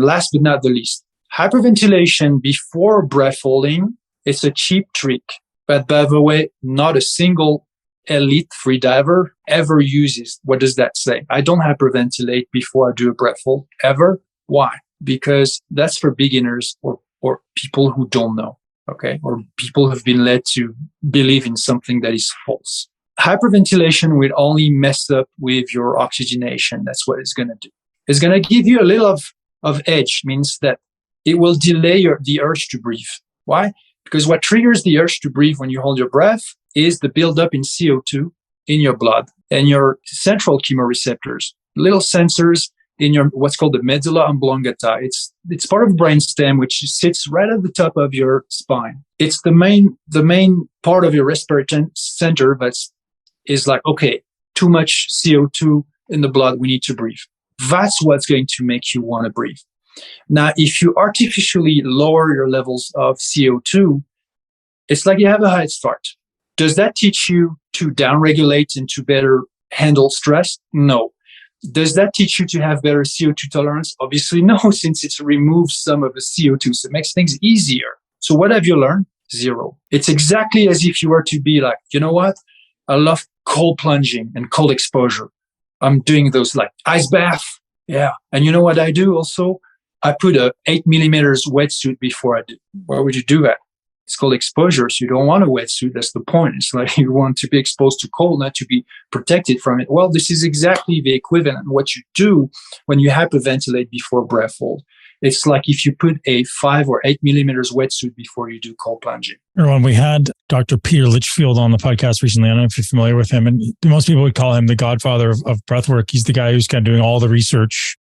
last but not the least, hyperventilation before breath holding, it's a cheap trick. But by the way, not a single elite free diver ever uses. What does that say? I don't hyperventilate before I do a breath hold ever. Why? Because that's for beginners or people who don't know, okay? Or people who've been led to believe in something that is false. Hyperventilation will only mess up with your oxygenation. That's what it's going to do. It's going to give you a little of edge, means that it will delay the urge to breathe. Why? Because what triggers the urge to breathe when you hold your breath is the buildup in CO2 in your blood and your central chemoreceptors, little sensors in your what's called the medulla oblongata. It's part of the brainstem, which sits right at the top of your spine. It's the main part of your respiratory center is like, okay, too much CO2 in the blood, we need to breathe. That's what's going to make you want to breathe. Now, if you artificially lower your levels of CO2, it's like you have a head start. Does that teach you to downregulate and to better handle stress? No. Does that teach you to have better CO2 tolerance? Obviously, no, since it removes some of the CO2. So it makes things easier. So what have you learned? Zero. It's exactly as if you were to be like, you know what? I love cold plunging and cold exposure. I'm doing those like ice bath. Yeah. And you know what I do also? I put a 8 millimeters wetsuit before I do. Why would you do that? It's called exposure. So you don't want a wetsuit. That's the point. It's like you want to be exposed to cold, not to be protected from it. Well, this is exactly the equivalent. What you do when you hyperventilate before breath hold. It's like if you put a 5 or 8 millimeters wetsuit before you do cold plunging. Erwan, we had Dr. Peter Litchfield on the podcast recently. I don't know if you're familiar with him. And most people would call him the godfather of breathwork. He's the guy who's kind of doing all the research.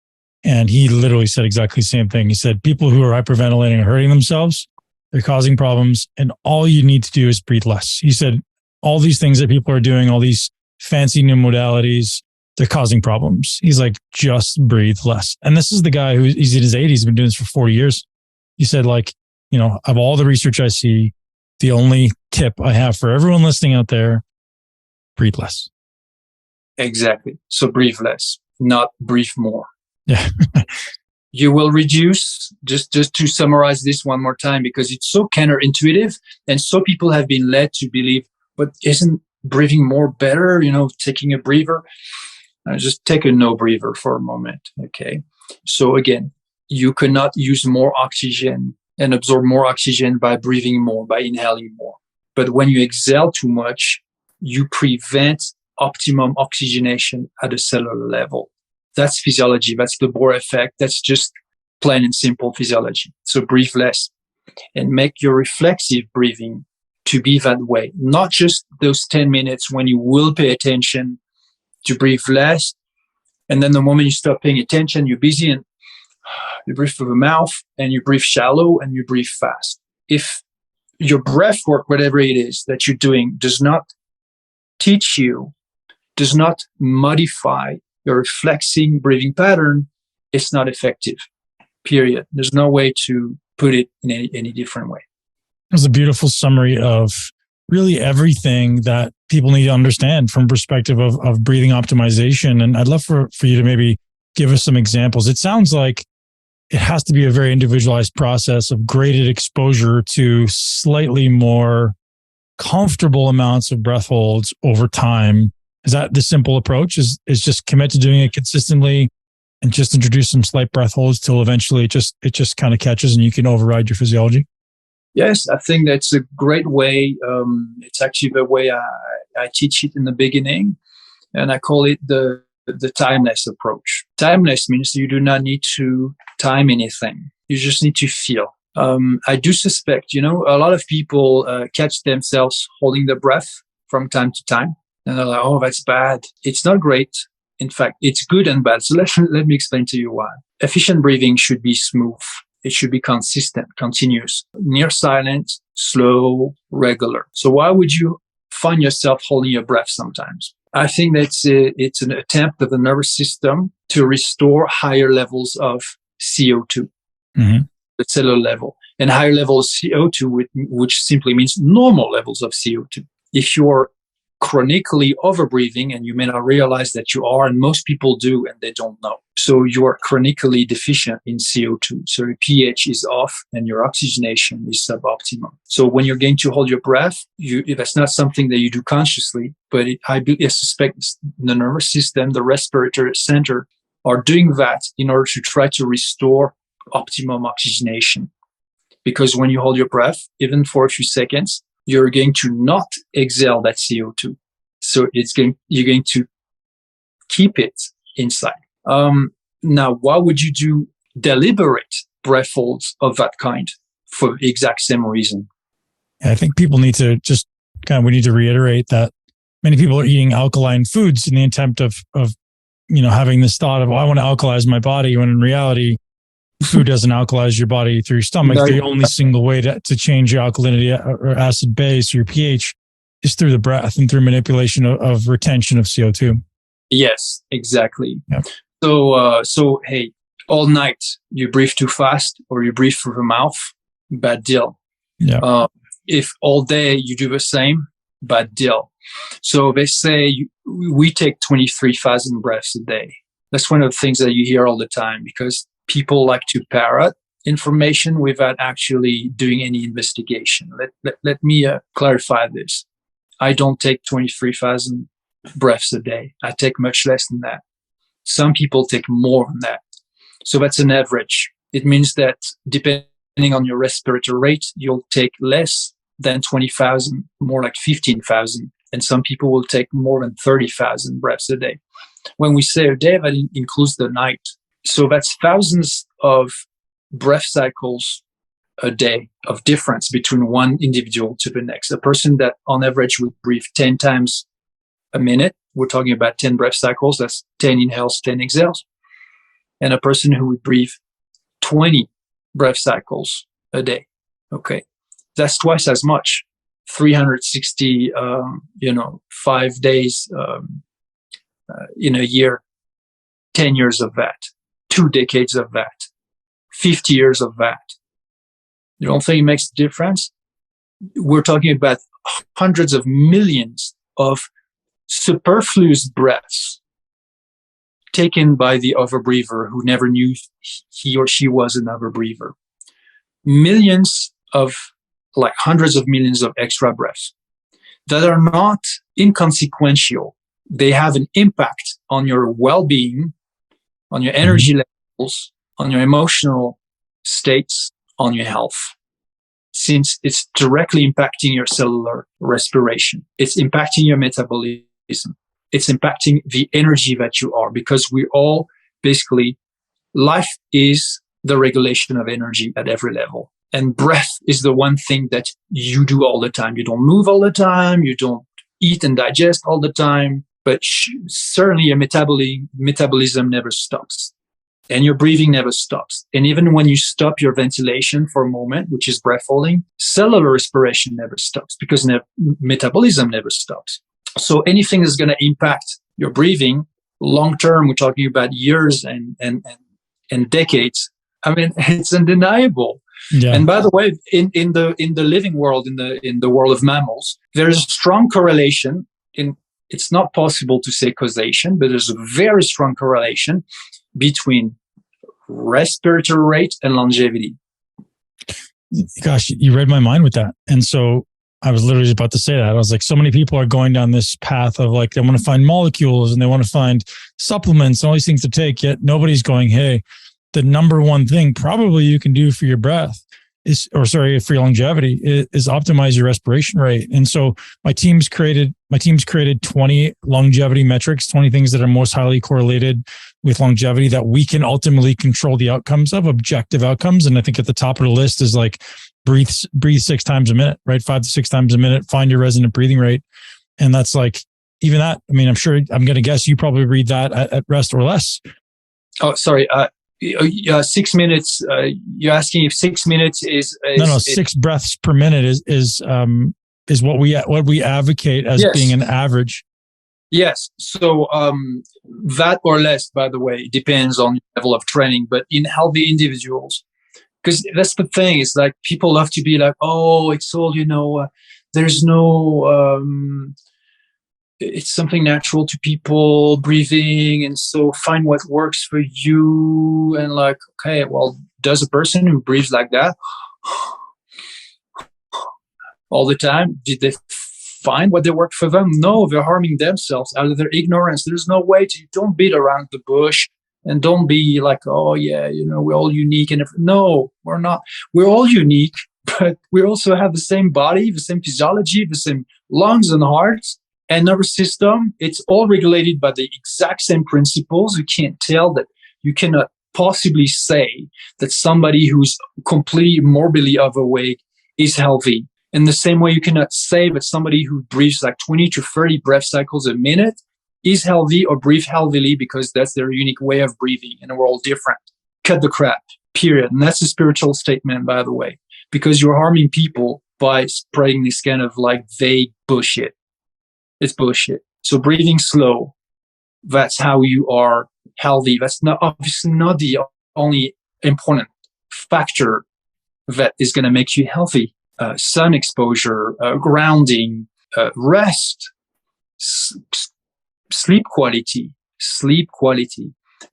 And he literally said exactly the same thing. He said, people who are hyperventilating are hurting themselves. They're causing problems. And all you need to do is breathe less. He said, all these things that people are doing, all these fancy new modalities, they're causing problems. He's like, just breathe less. And this is the guy he's in his 80s, he's been doing this for 40 years. He said, like, of all the research I see, the only tip I have for everyone listening out there, breathe less. Exactly. So breathe less, not breathe more. Yeah. You will reduce, just to summarize this one more time, because it's so counterintuitive. And so people have been led to believe, but isn't breathing more better, taking a breather? Just take a no breather for a moment. Okay. So again, you cannot use more oxygen and absorb more oxygen by breathing more, by inhaling more. But when you exhale too much, you prevent optimum oxygenation at a cellular level. That's physiology. That's the Bohr effect. That's just plain and simple physiology. So breathe less and make your reflexive breathing to be that way. Not just those 10 minutes when you will pay attention to breathe less. And then the moment you stop paying attention, you're busy and you breathe through the mouth and you breathe shallow and you breathe fast. If your breath work, whatever it is that you're doing, does not teach you, does not modify your reflexive breathing pattern, it's not effective. Period. There's no way to put it in any different way. It was a beautiful summary of really everything that people need to understand from perspective of breathing optimization. And I'd love for you to maybe give us some examples. It sounds like it has to be a very individualized process of graded exposure to slightly more comfortable amounts of breath holds over time. Is that the simple approach? Is just commit to doing it consistently and just introduce some slight breath holds till eventually it just kind of catches and you can override your physiology? Yes, I think that's a great way. It's actually the way I teach it in the beginning, and I call it the timeless approach. Timeless means you do not need to time anything. You just need to feel. I do suspect, a lot of people catch themselves holding their breath from time to time, and they're like, "Oh, that's bad." It's not great. In fact, it's good and bad. So let me explain to you why. Efficient breathing should be smooth. It should be consistent, continuous, near silent, slow, regular. So why would you find yourself holding your breath sometimes? I think that it's an attempt of the nervous system to restore higher levels of CO2, the cellular level, and higher levels of CO2, which simply means normal levels of CO2. If you're chronically overbreathing, and you may not realize that you are, and most people do, and they don't know. So you are chronically deficient in CO2. So your pH is off and your oxygenation is suboptimal. So when you're going to hold your breath, that's not something that you do consciously, but I suspect the nervous system, the respiratory center are doing that in order to try to restore optimum oxygenation. Because when you hold your breath, even for a few seconds, you're going to not exhale that CO2. So you're going to keep it inside. Now, why would you do deliberate breath holds of that kind for the exact same reason? I think people need to we need to reiterate that many people are eating alkaline foods in the attempt of having this thought of, I want to alkalize my body, when in reality, food doesn't alkalize your body through your stomach. No. The only single way to change your alkalinity or acid base or your pH is through the breath and through manipulation of retention of CO2. Yes, exactly. Yeah. So hey, all night you breathe too fast or you breathe through the mouth, bad deal. Yeah. If all day you do the same, bad deal. So they say we take 23,000 breaths a day. That's one of the things that you hear all the time, because people like to parrot information without actually doing any investigation. Let me clarify this. I don't take 23,000 breaths a day. I take much less than that. Some people take more than that. So that's an average. It means that depending on your respiratory rate, you'll take less than 20,000, more like 15,000. And some people will take more than 30,000 breaths a day. When we say a day, that includes the night. So that's thousands of breath cycles a day of difference between one individual to the next. A person that on average would breathe 10 times a minute, we're talking about 10 breath cycles, that's 10 inhales, 10 exhales. And a person who would breathe 20 breath cycles a day, okay, that's twice as much. 360, 5 days in a year, 10 years of that, 2 decades of that, 50 years of that. You don't think it makes a difference? We're talking about hundreds of millions of superfluous breaths taken by the overbreather who never knew he or she was an overbreather. Millions of, like hundreds of millions of extra breaths that are not inconsequential. They have an impact on your well-being, on your energy levels, on your emotional states, on your health, since it's directly impacting your cellular respiration. It's impacting your metabolism. It's impacting the energy that you are, because we all basically, life is the regulation of energy at every level. And breath is the one thing that you do all the time. You don't move all the time. You don't eat and digest all the time, but certainly your metabolism never stops. And your breathing never stops. And even when you stop your ventilation for a moment, which is breath holding, cellular respiration never stops because metabolism never stops. So anything that's going to impact your breathing long term, we're talking about years and decades. I mean, it's undeniable. Yeah. And by the way, in the living world, in the world of mammals, there is a strong correlation. It's not possible to say causation, but there's a very strong correlation between respiratory rate and longevity. Gosh, you read my mind with that. And so I was literally about to say that. I was like, so many people are going down this path of like, they want to find molecules and they want to find supplements and all these things to take, yet nobody's going, hey, the number one thing probably you can do for your breath for your longevity is optimize your respiration rate. And so my team's created 20 longevity metrics, 20 things that are most highly correlated with longevity that we can ultimately control the outcomes of, objective outcomes. And I think at the top of the list is like breathe 6 times a minute, right? 5 to 6 times a minute, find your resonant breathing rate. And that's like, even that, I mean, I'm going to guess you probably read that at rest or less. Oh, sorry. 6 minutes. You're asking if 6 minutes is no. 6 breaths per minute is what we advocate as being an average. Yes. So that or less, by the way, depends on your level of training. But in healthy individuals, because that's the thing, is like people love to be like, oh, it's all there's no. It's something natural to people, breathing, and so find what works for you. And like, okay, well, does a person who breathes like that all the time, did they find what they work for them? No, they're harming themselves out of their ignorance. There's no way to, don't beat around the bush and don't be like, oh yeah, we're all unique. And no, we're not. We're all unique, but we also have the same body, the same physiology, the same lungs and hearts. And nervous system, it's all regulated by the exact same principles. You can't tell that. You cannot possibly say that somebody who's completely morbidly overweight is healthy. In the same way, you cannot say that somebody who breathes like 20 to 30 breath cycles a minute is healthy or breathe healthily, because that's their unique way of breathing, and we're all different. Cut the crap, period. And that's a spiritual statement, by the way, because you're harming people by spreading this kind of like vague bullshit. It's bullshit. So breathing slow, that's how you are healthy. That's obviously not the only important factor that is going to make you healthy. Sun exposure, grounding, rest, sleep quality,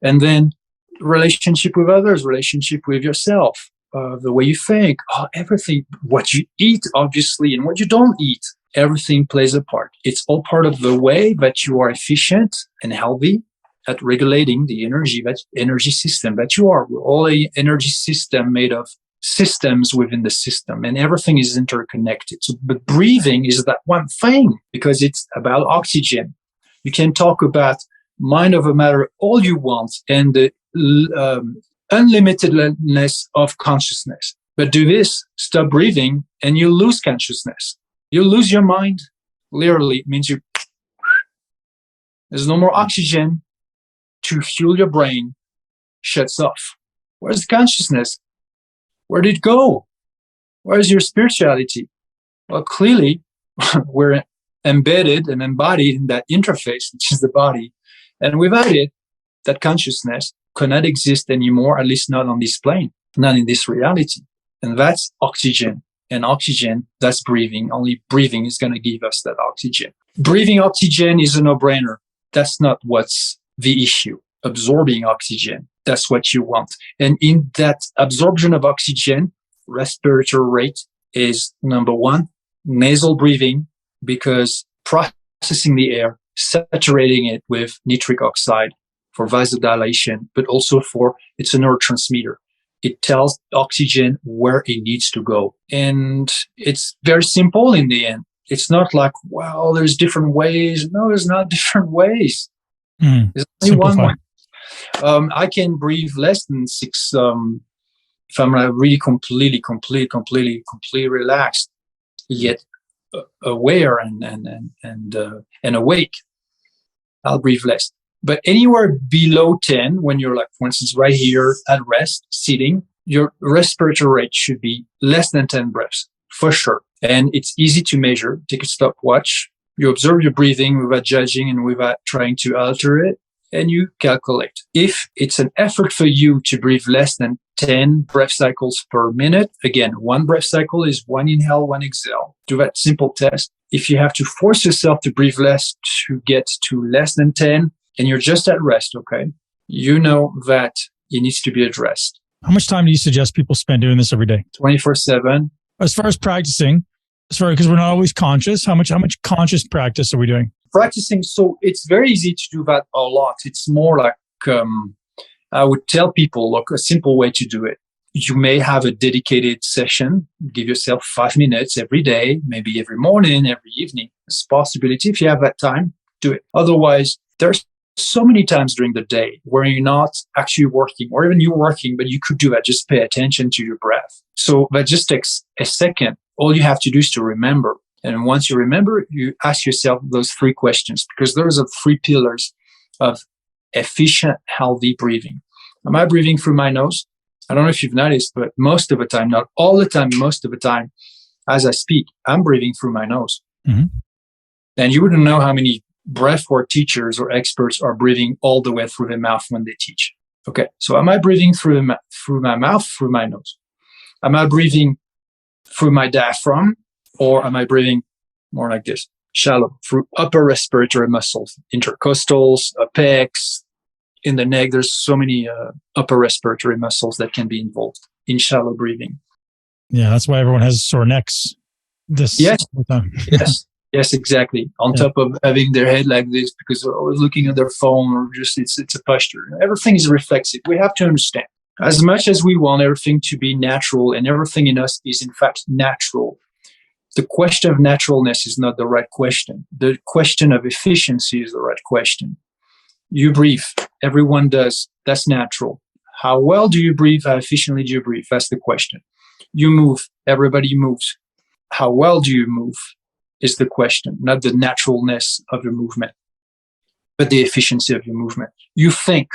and then relationship with others, relationship with yourself, the way you think, everything, what you eat, obviously, and what you don't eat. Everything plays a part. It's all part of the way that you are efficient and healthy at regulating the energy system that you are. We're all an energy system made of systems within the system, and everything is interconnected. So, but breathing is that one thing, because it's about oxygen. You can talk about mind over matter all you want and the unlimitedness of consciousness. But do this, stop breathing, and you lose consciousness. You lose your mind. Literally, it means there's no more oxygen to fuel your brain, shuts off. Where's the consciousness? Where did it go? Where's your spirituality? Well, clearly, we're embedded and embodied in that interface, which is the body. And without it, that consciousness cannot exist anymore, at least not on this plane, not in this reality. And that's oxygen. And oxygen, that's breathing. Only breathing is going to give us that oxygen. Breathing oxygen is a no-brainer. That's not what's the issue. Absorbing oxygen, that's what you want. And in that absorption of oxygen, respiratory rate is number one. Nasal breathing, because processing the air, saturating it with nitric oxide for vasodilation, but also it's a neurotransmitter. It tells oxygen where it needs to go. And it's very simple in the end. It's not like, well, there's different ways. No, there's not different ways. There's only one way. I can breathe less than 6, if I'm really completely relaxed, yet aware and awake, I'll breathe less. But anywhere below 10, when you're like, for instance, right here at rest, sitting, your respiratory rate should be less than 10 breaths, for sure. And it's easy to measure. Take a stopwatch. You observe your breathing without judging and without trying to alter it, and you calculate. If it's an effort for you to breathe less than 10 breath cycles per minute, again, one breath cycle is one inhale, one exhale. Do that simple test. If you have to force yourself to breathe less to get to less than 10, and you're just at rest, okay, you know that it needs to be addressed. How much time do you suggest people spend doing this every day? 24/7. As far as practicing, because we're not always conscious, how much conscious practice are we doing? Practicing, so it's very easy to do that a lot. It's more like, I would tell people, look, a simple way to do it. You may have a dedicated session, give yourself 5 minutes every day, maybe every morning, every evening. It's a possibility. If you have that time, do it. Otherwise, there's so many times during the day where you're not actually working, or even you're working, but you could do that. Just pay attention to your breath. So that just takes a second. All you have to do is to remember. And once you remember, you ask yourself those 3 questions, because those are 3 pillars of efficient, healthy breathing. Am I breathing through my nose? I don't know if you've noticed, but most of the time, not all the time, most of the time, as I speak, I'm breathing through my nose. Mm-hmm. And you wouldn't know how many breathwork teachers or experts are breathing all the way through their mouth when they teach. Okay, so am I breathing through my mouth, through my nose? Am I breathing through my diaphragm, or am I breathing more like this, shallow, through upper respiratory muscles, intercostals, pecs, in the neck? There's so many upper respiratory muscles that can be involved in shallow breathing. Yeah, that's why everyone has sore necks. Yes, yes, exactly. On top of having their head like this because they're always looking at their phone, or just it's a posture. Everything is reflexive. We have to understand, as much as we want everything to be natural, and everything in us is in fact natural, the question of naturalness is not the right question. The question of efficiency is the right question. You breathe. Everyone does. That's natural. How well do you breathe? How efficiently do you breathe? That's the question. You move. Everybody moves. How well do you move is the question, not the naturalness of your movement, but the efficiency of your movement. You think.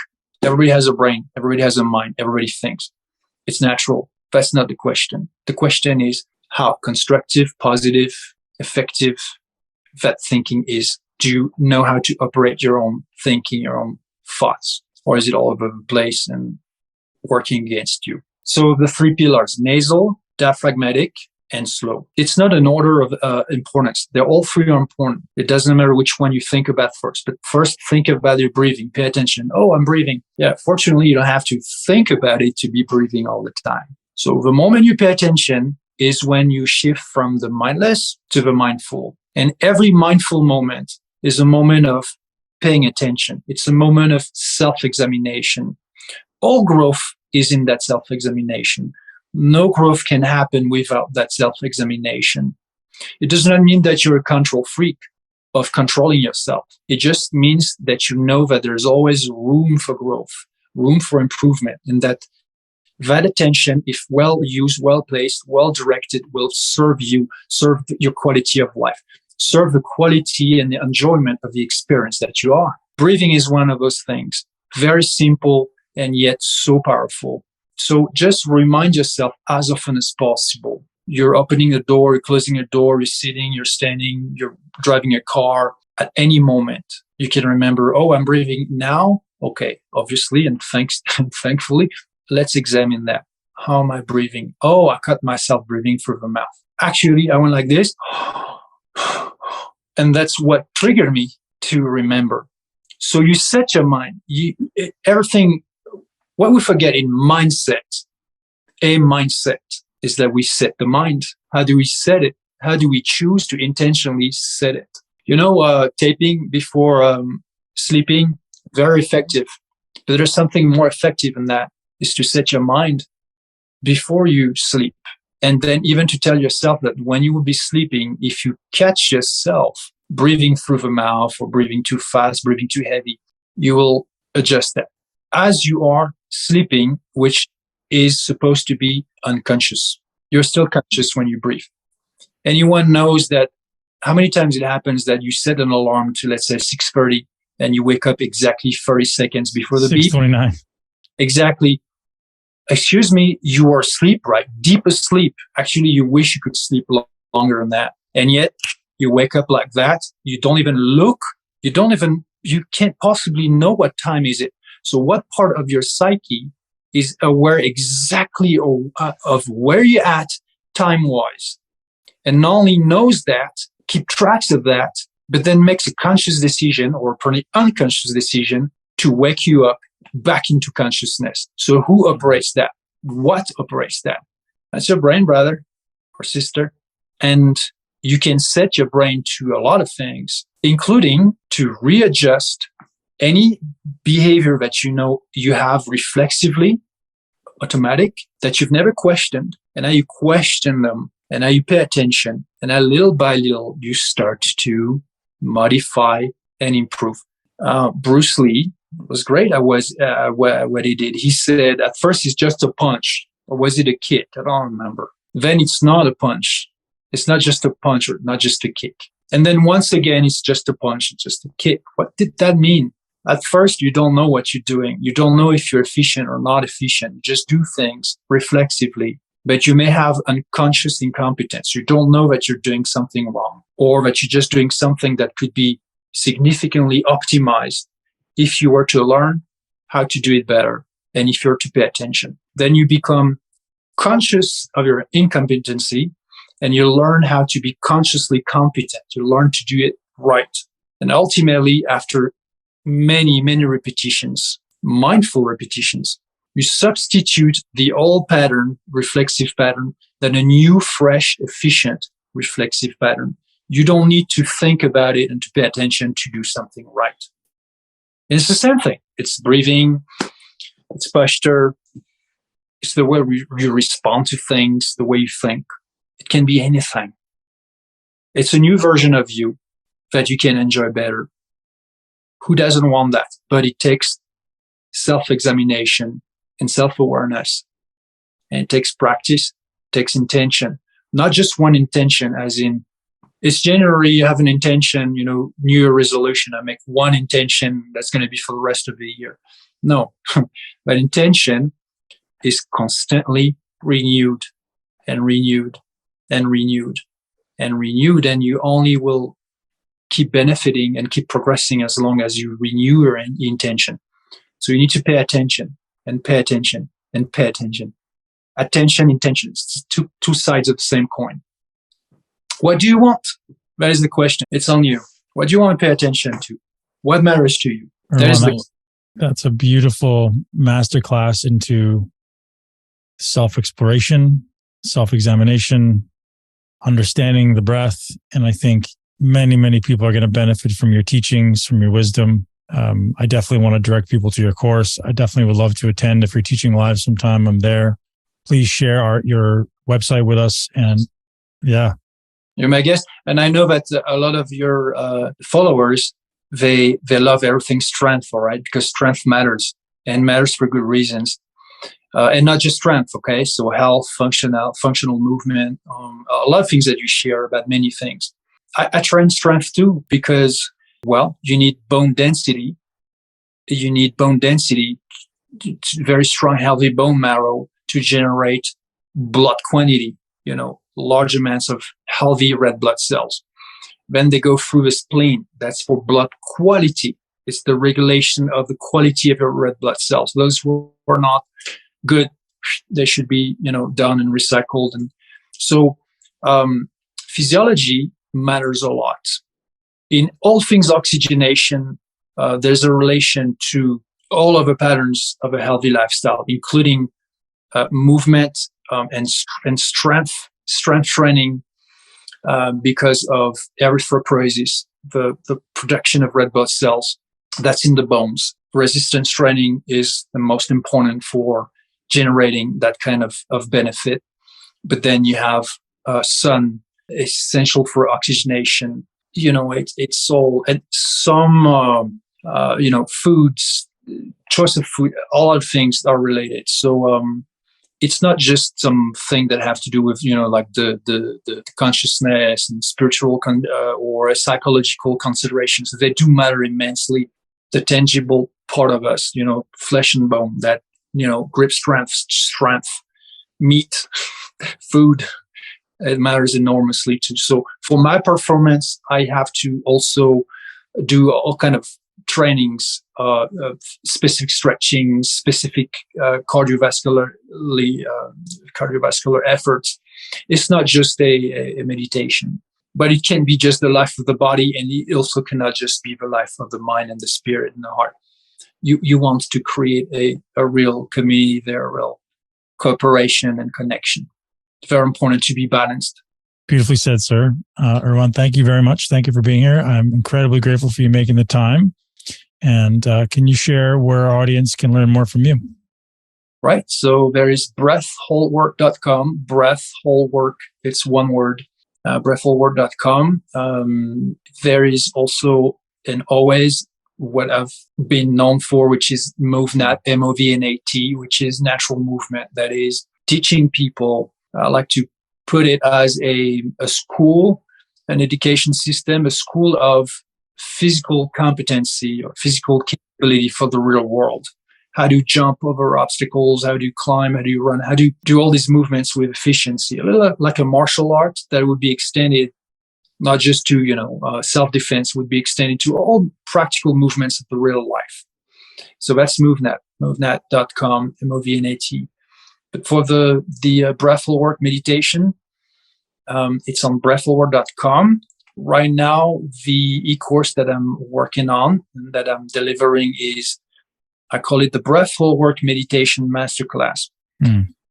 Everybody has a brain. Everybody has a mind. Everybody thinks. It's natural. That's not the question. The question is how constructive, positive, effective that thinking is. Do you know how to operate your own thinking, your own thoughts? Or is it all over the place and working against you? So the 3 pillars, nasal, diaphragmatic, and slow. It's not an order of importance. They're all 3 are important. It doesn't matter which one you think about first, but first think about your breathing. Pay attention. Oh, I'm breathing. Yeah, fortunately, you don't have to think about it to be breathing all the time. So the moment you pay attention is when you shift from the mindless to the mindful. And every mindful moment is a moment of paying attention. It's a moment of self-examination. All growth is in that self-examination. No growth can happen without that self-examination. It does not mean that you're a control freak of controlling yourself. It just means that you know that there's always room for growth, room for improvement, and that attention, if well used, well placed, well directed, will serve your quality of life, serve the quality and the enjoyment of the experience that you are. Breathing is one of those things. Very simple and yet so powerful. So just remind yourself as often as possible. You're opening a door, you're closing a door, you're sitting, you're standing, you're driving a car. At any moment, you can remember, oh, I'm breathing now. Okay, obviously, and thankfully, let's examine that. How am I breathing? Oh, I caught myself breathing through the mouth. Actually, I went like this. And that's what triggered me to remember. So you set your mind. Everything, what we forget in mindset, a mindset is that we set the mind. How do we set it? How do we choose to intentionally set it? Taping before sleeping, very effective. But there's something more effective than that, is to set your mind before you sleep. And then even to tell yourself that when you will be sleeping, if you catch yourself breathing through the mouth or breathing too fast, breathing too heavy, you will adjust that. As you are sleeping, which is supposed to be unconscious, you're still conscious when you breathe. Anyone knows that how many times it happens that you set an alarm to, let's say, 6:30 and you wake up exactly 30 seconds before the beep? 6:29. Exactly. Excuse me, you are asleep, right? Deep asleep. Actually, you wish you could sleep longer than that. And yet you wake up like that. You don't even look. You can't possibly know what time is it. So what part of your psyche is aware exactly of where you're at time-wise? And not only knows that, keep tracks of that, but then makes a conscious decision or probably unconscious decision to wake you up back into consciousness. So who operates that? What operates that? That's your brain, brother or sister. And you can set your brain to a lot of things, including to readjust any behavior that you have reflexively, automatic, that you've never questioned. And now you question them, and now you pay attention. And now little by little, you start to modify and improve. Bruce Lee was great at what he did. He said, at first it's just a punch, or was it a kick? I don't remember. Then it's not a punch. It's not just a punch or not just a kick. And then once again, it's just a punch, it's just a kick. What did that mean? At first, you don't know what you're doing. You don't know if you're efficient or not efficient. You just do things reflexively, but you may have unconscious incompetence. You don't know that you're doing something wrong, or that you're just doing something that could be significantly optimized if you were to learn how to do it better and if you're to pay attention. Then you become conscious of your incompetency and you learn how to be consciously competent. You learn to do it right. And ultimately, after many, many repetitions, mindful repetitions, you substitute the old pattern, reflexive pattern, then a new, fresh, efficient reflexive pattern. You don't need to think about it and to pay attention to do something right. And it's the same thing. It's breathing, it's posture, it's the way you respond to things, the way you think. It can be anything. It's a new version of you that you can enjoy better. Who doesn't want that? But it takes self-examination and self-awareness. And it takes practice, it takes intention. Not just one intention, as in, it's generally you have an intention, New Year resolution. I make one intention that's going to be for the rest of the year. No, but intention is constantly renewed and renewed and renewed and renewed. And you only will keep benefiting and keep progressing as long as you renew your intention. So you need to pay attention and pay attention and pay attention. Attention, intention. It's two sides of the same coin. What do you want? That is the question. It's on you. What do you want to pay attention to? What matters to you? That's a beautiful masterclass into self-exploration, self-examination, understanding the breath. And I think many, many people are going to benefit from your teachings, from your wisdom. I definitely want to direct people to your course. I definitely would love to attend. If you're teaching live sometime, I'm there. please share your website with us. And yeah. You're my guest. And I know that a lot of your followers, they love everything strength, all right? Because strength matters and matters for good reasons. And not just strength, okay? So health, functional movement, a lot of things that you share about many things. I train strength too because, well, you need bone density. You need bone density, very strong, healthy bone marrow to generate blood quantity, large amounts of healthy red blood cells. Then they go through the spleen. That's for blood quality. It's the regulation of the quality of your red blood cells. Those who are not good, they should be, done and recycled. And so physiology matters a lot. In all things oxygenation, there's a relation to all of the patterns of a healthy lifestyle, including movement and strength training because of erythropoiesis, the production of red blood cells that's in the bones. Resistance training is the most important for generating that kind of benefit. But then you have sun, essential for oxygenation. It's all, and some, foods, choice of food, all of things are related. So it's not just something that have to do with, like the consciousness and spiritual or psychological considerations. They do matter immensely. The tangible part of us, flesh and bone, that, grip strength, meat, food, it matters enormously too. So for my performance, I have to also do all kind of trainings, specific stretching, specific cardiovascular efforts. It's not just a meditation, but it can be just the life of the body, and it also cannot just be the life of the mind and the spirit and the heart. You want to create a real community there, a real cooperation and connection. It's very important to be balanced. Beautifully said, sir. Erwan, thank you very much. Thank you for being here. I'm incredibly grateful for you making the time. And can you share where our audience can learn more from you? Right. So there is BreathHoldWork.com. BreathHoldWork, it's one word, BreathHoldWork.com. There is also, and always, what I've been known for, which is MovNat, MovNat, which is natural movement. That is teaching people, I like to put it as a school, an education system, a school of physical competency or physical capability for the real world. How do you jump over obstacles? How do you climb? How do you run? How do you do all these movements with efficiency? A little like a martial art that would be extended, not just to, self-defense, would be extended to all practical movements of the real life. So that's MovNat, MovNat.com, MovNat. But for the BreathHoldWork meditation, it's on BreathHoldWork.com. Right now, the e-course that I'm working on and that I'm delivering is, I call it the BreathHoldWork Meditation Masterclass.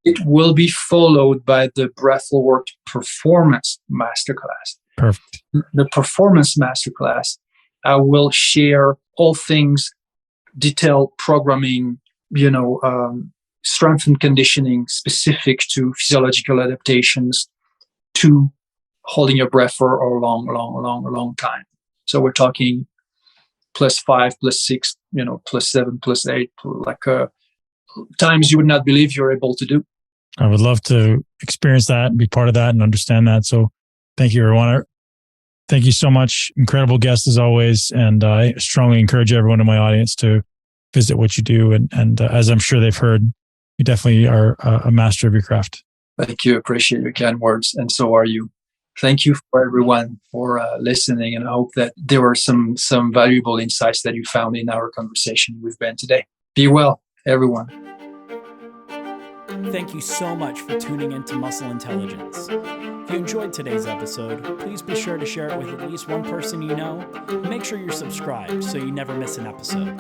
It will be followed by the BreathHoldWork Performance Masterclass. Perfect. The Performance Masterclass, I will share all things detailed programming, strength and conditioning specific to physiological adaptations to holding your breath for a long time. So we're talking +5, +6, +7, +8, times you would not believe you're able to do. I would love to experience that and be part of that and understand that. So thank you, Erwan. Thank you so much. Incredible guest as always. And I strongly encourage everyone in my audience to visit what you do. And as I'm sure they've heard, you definitely are a master of your craft. Thank you. Appreciate your kind words. And so are you. Thank you for everyone for listening. And I hope that there were some valuable insights that you found in our conversation with Ben today. Be well, everyone. Thank you so much for tuning into Muscle Intelligence. If you enjoyed today's episode, please be sure to share it with at least one person you know. And make sure you're subscribed so you never miss an episode.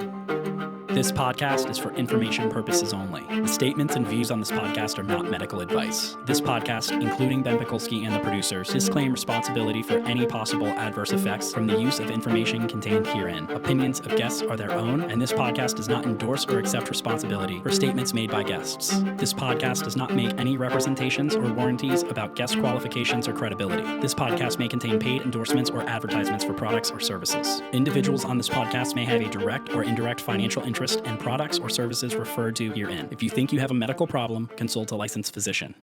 This podcast is for information purposes only. The statements and views on this podcast are not medical advice. This podcast, including Ben Pakulski and the producers, disclaim responsibility for any possible adverse effects from the use of information contained herein. Opinions of guests are their own, and this podcast does not endorse or accept responsibility for statements made by guests. This podcast does not make any representations or warranties about guest qualifications or credibility. This podcast may contain paid endorsements or advertisements for products or services. Individuals on this podcast may have a direct or indirect financial interest in products or services referred to herein. If you think you have a medical problem, consult a licensed physician.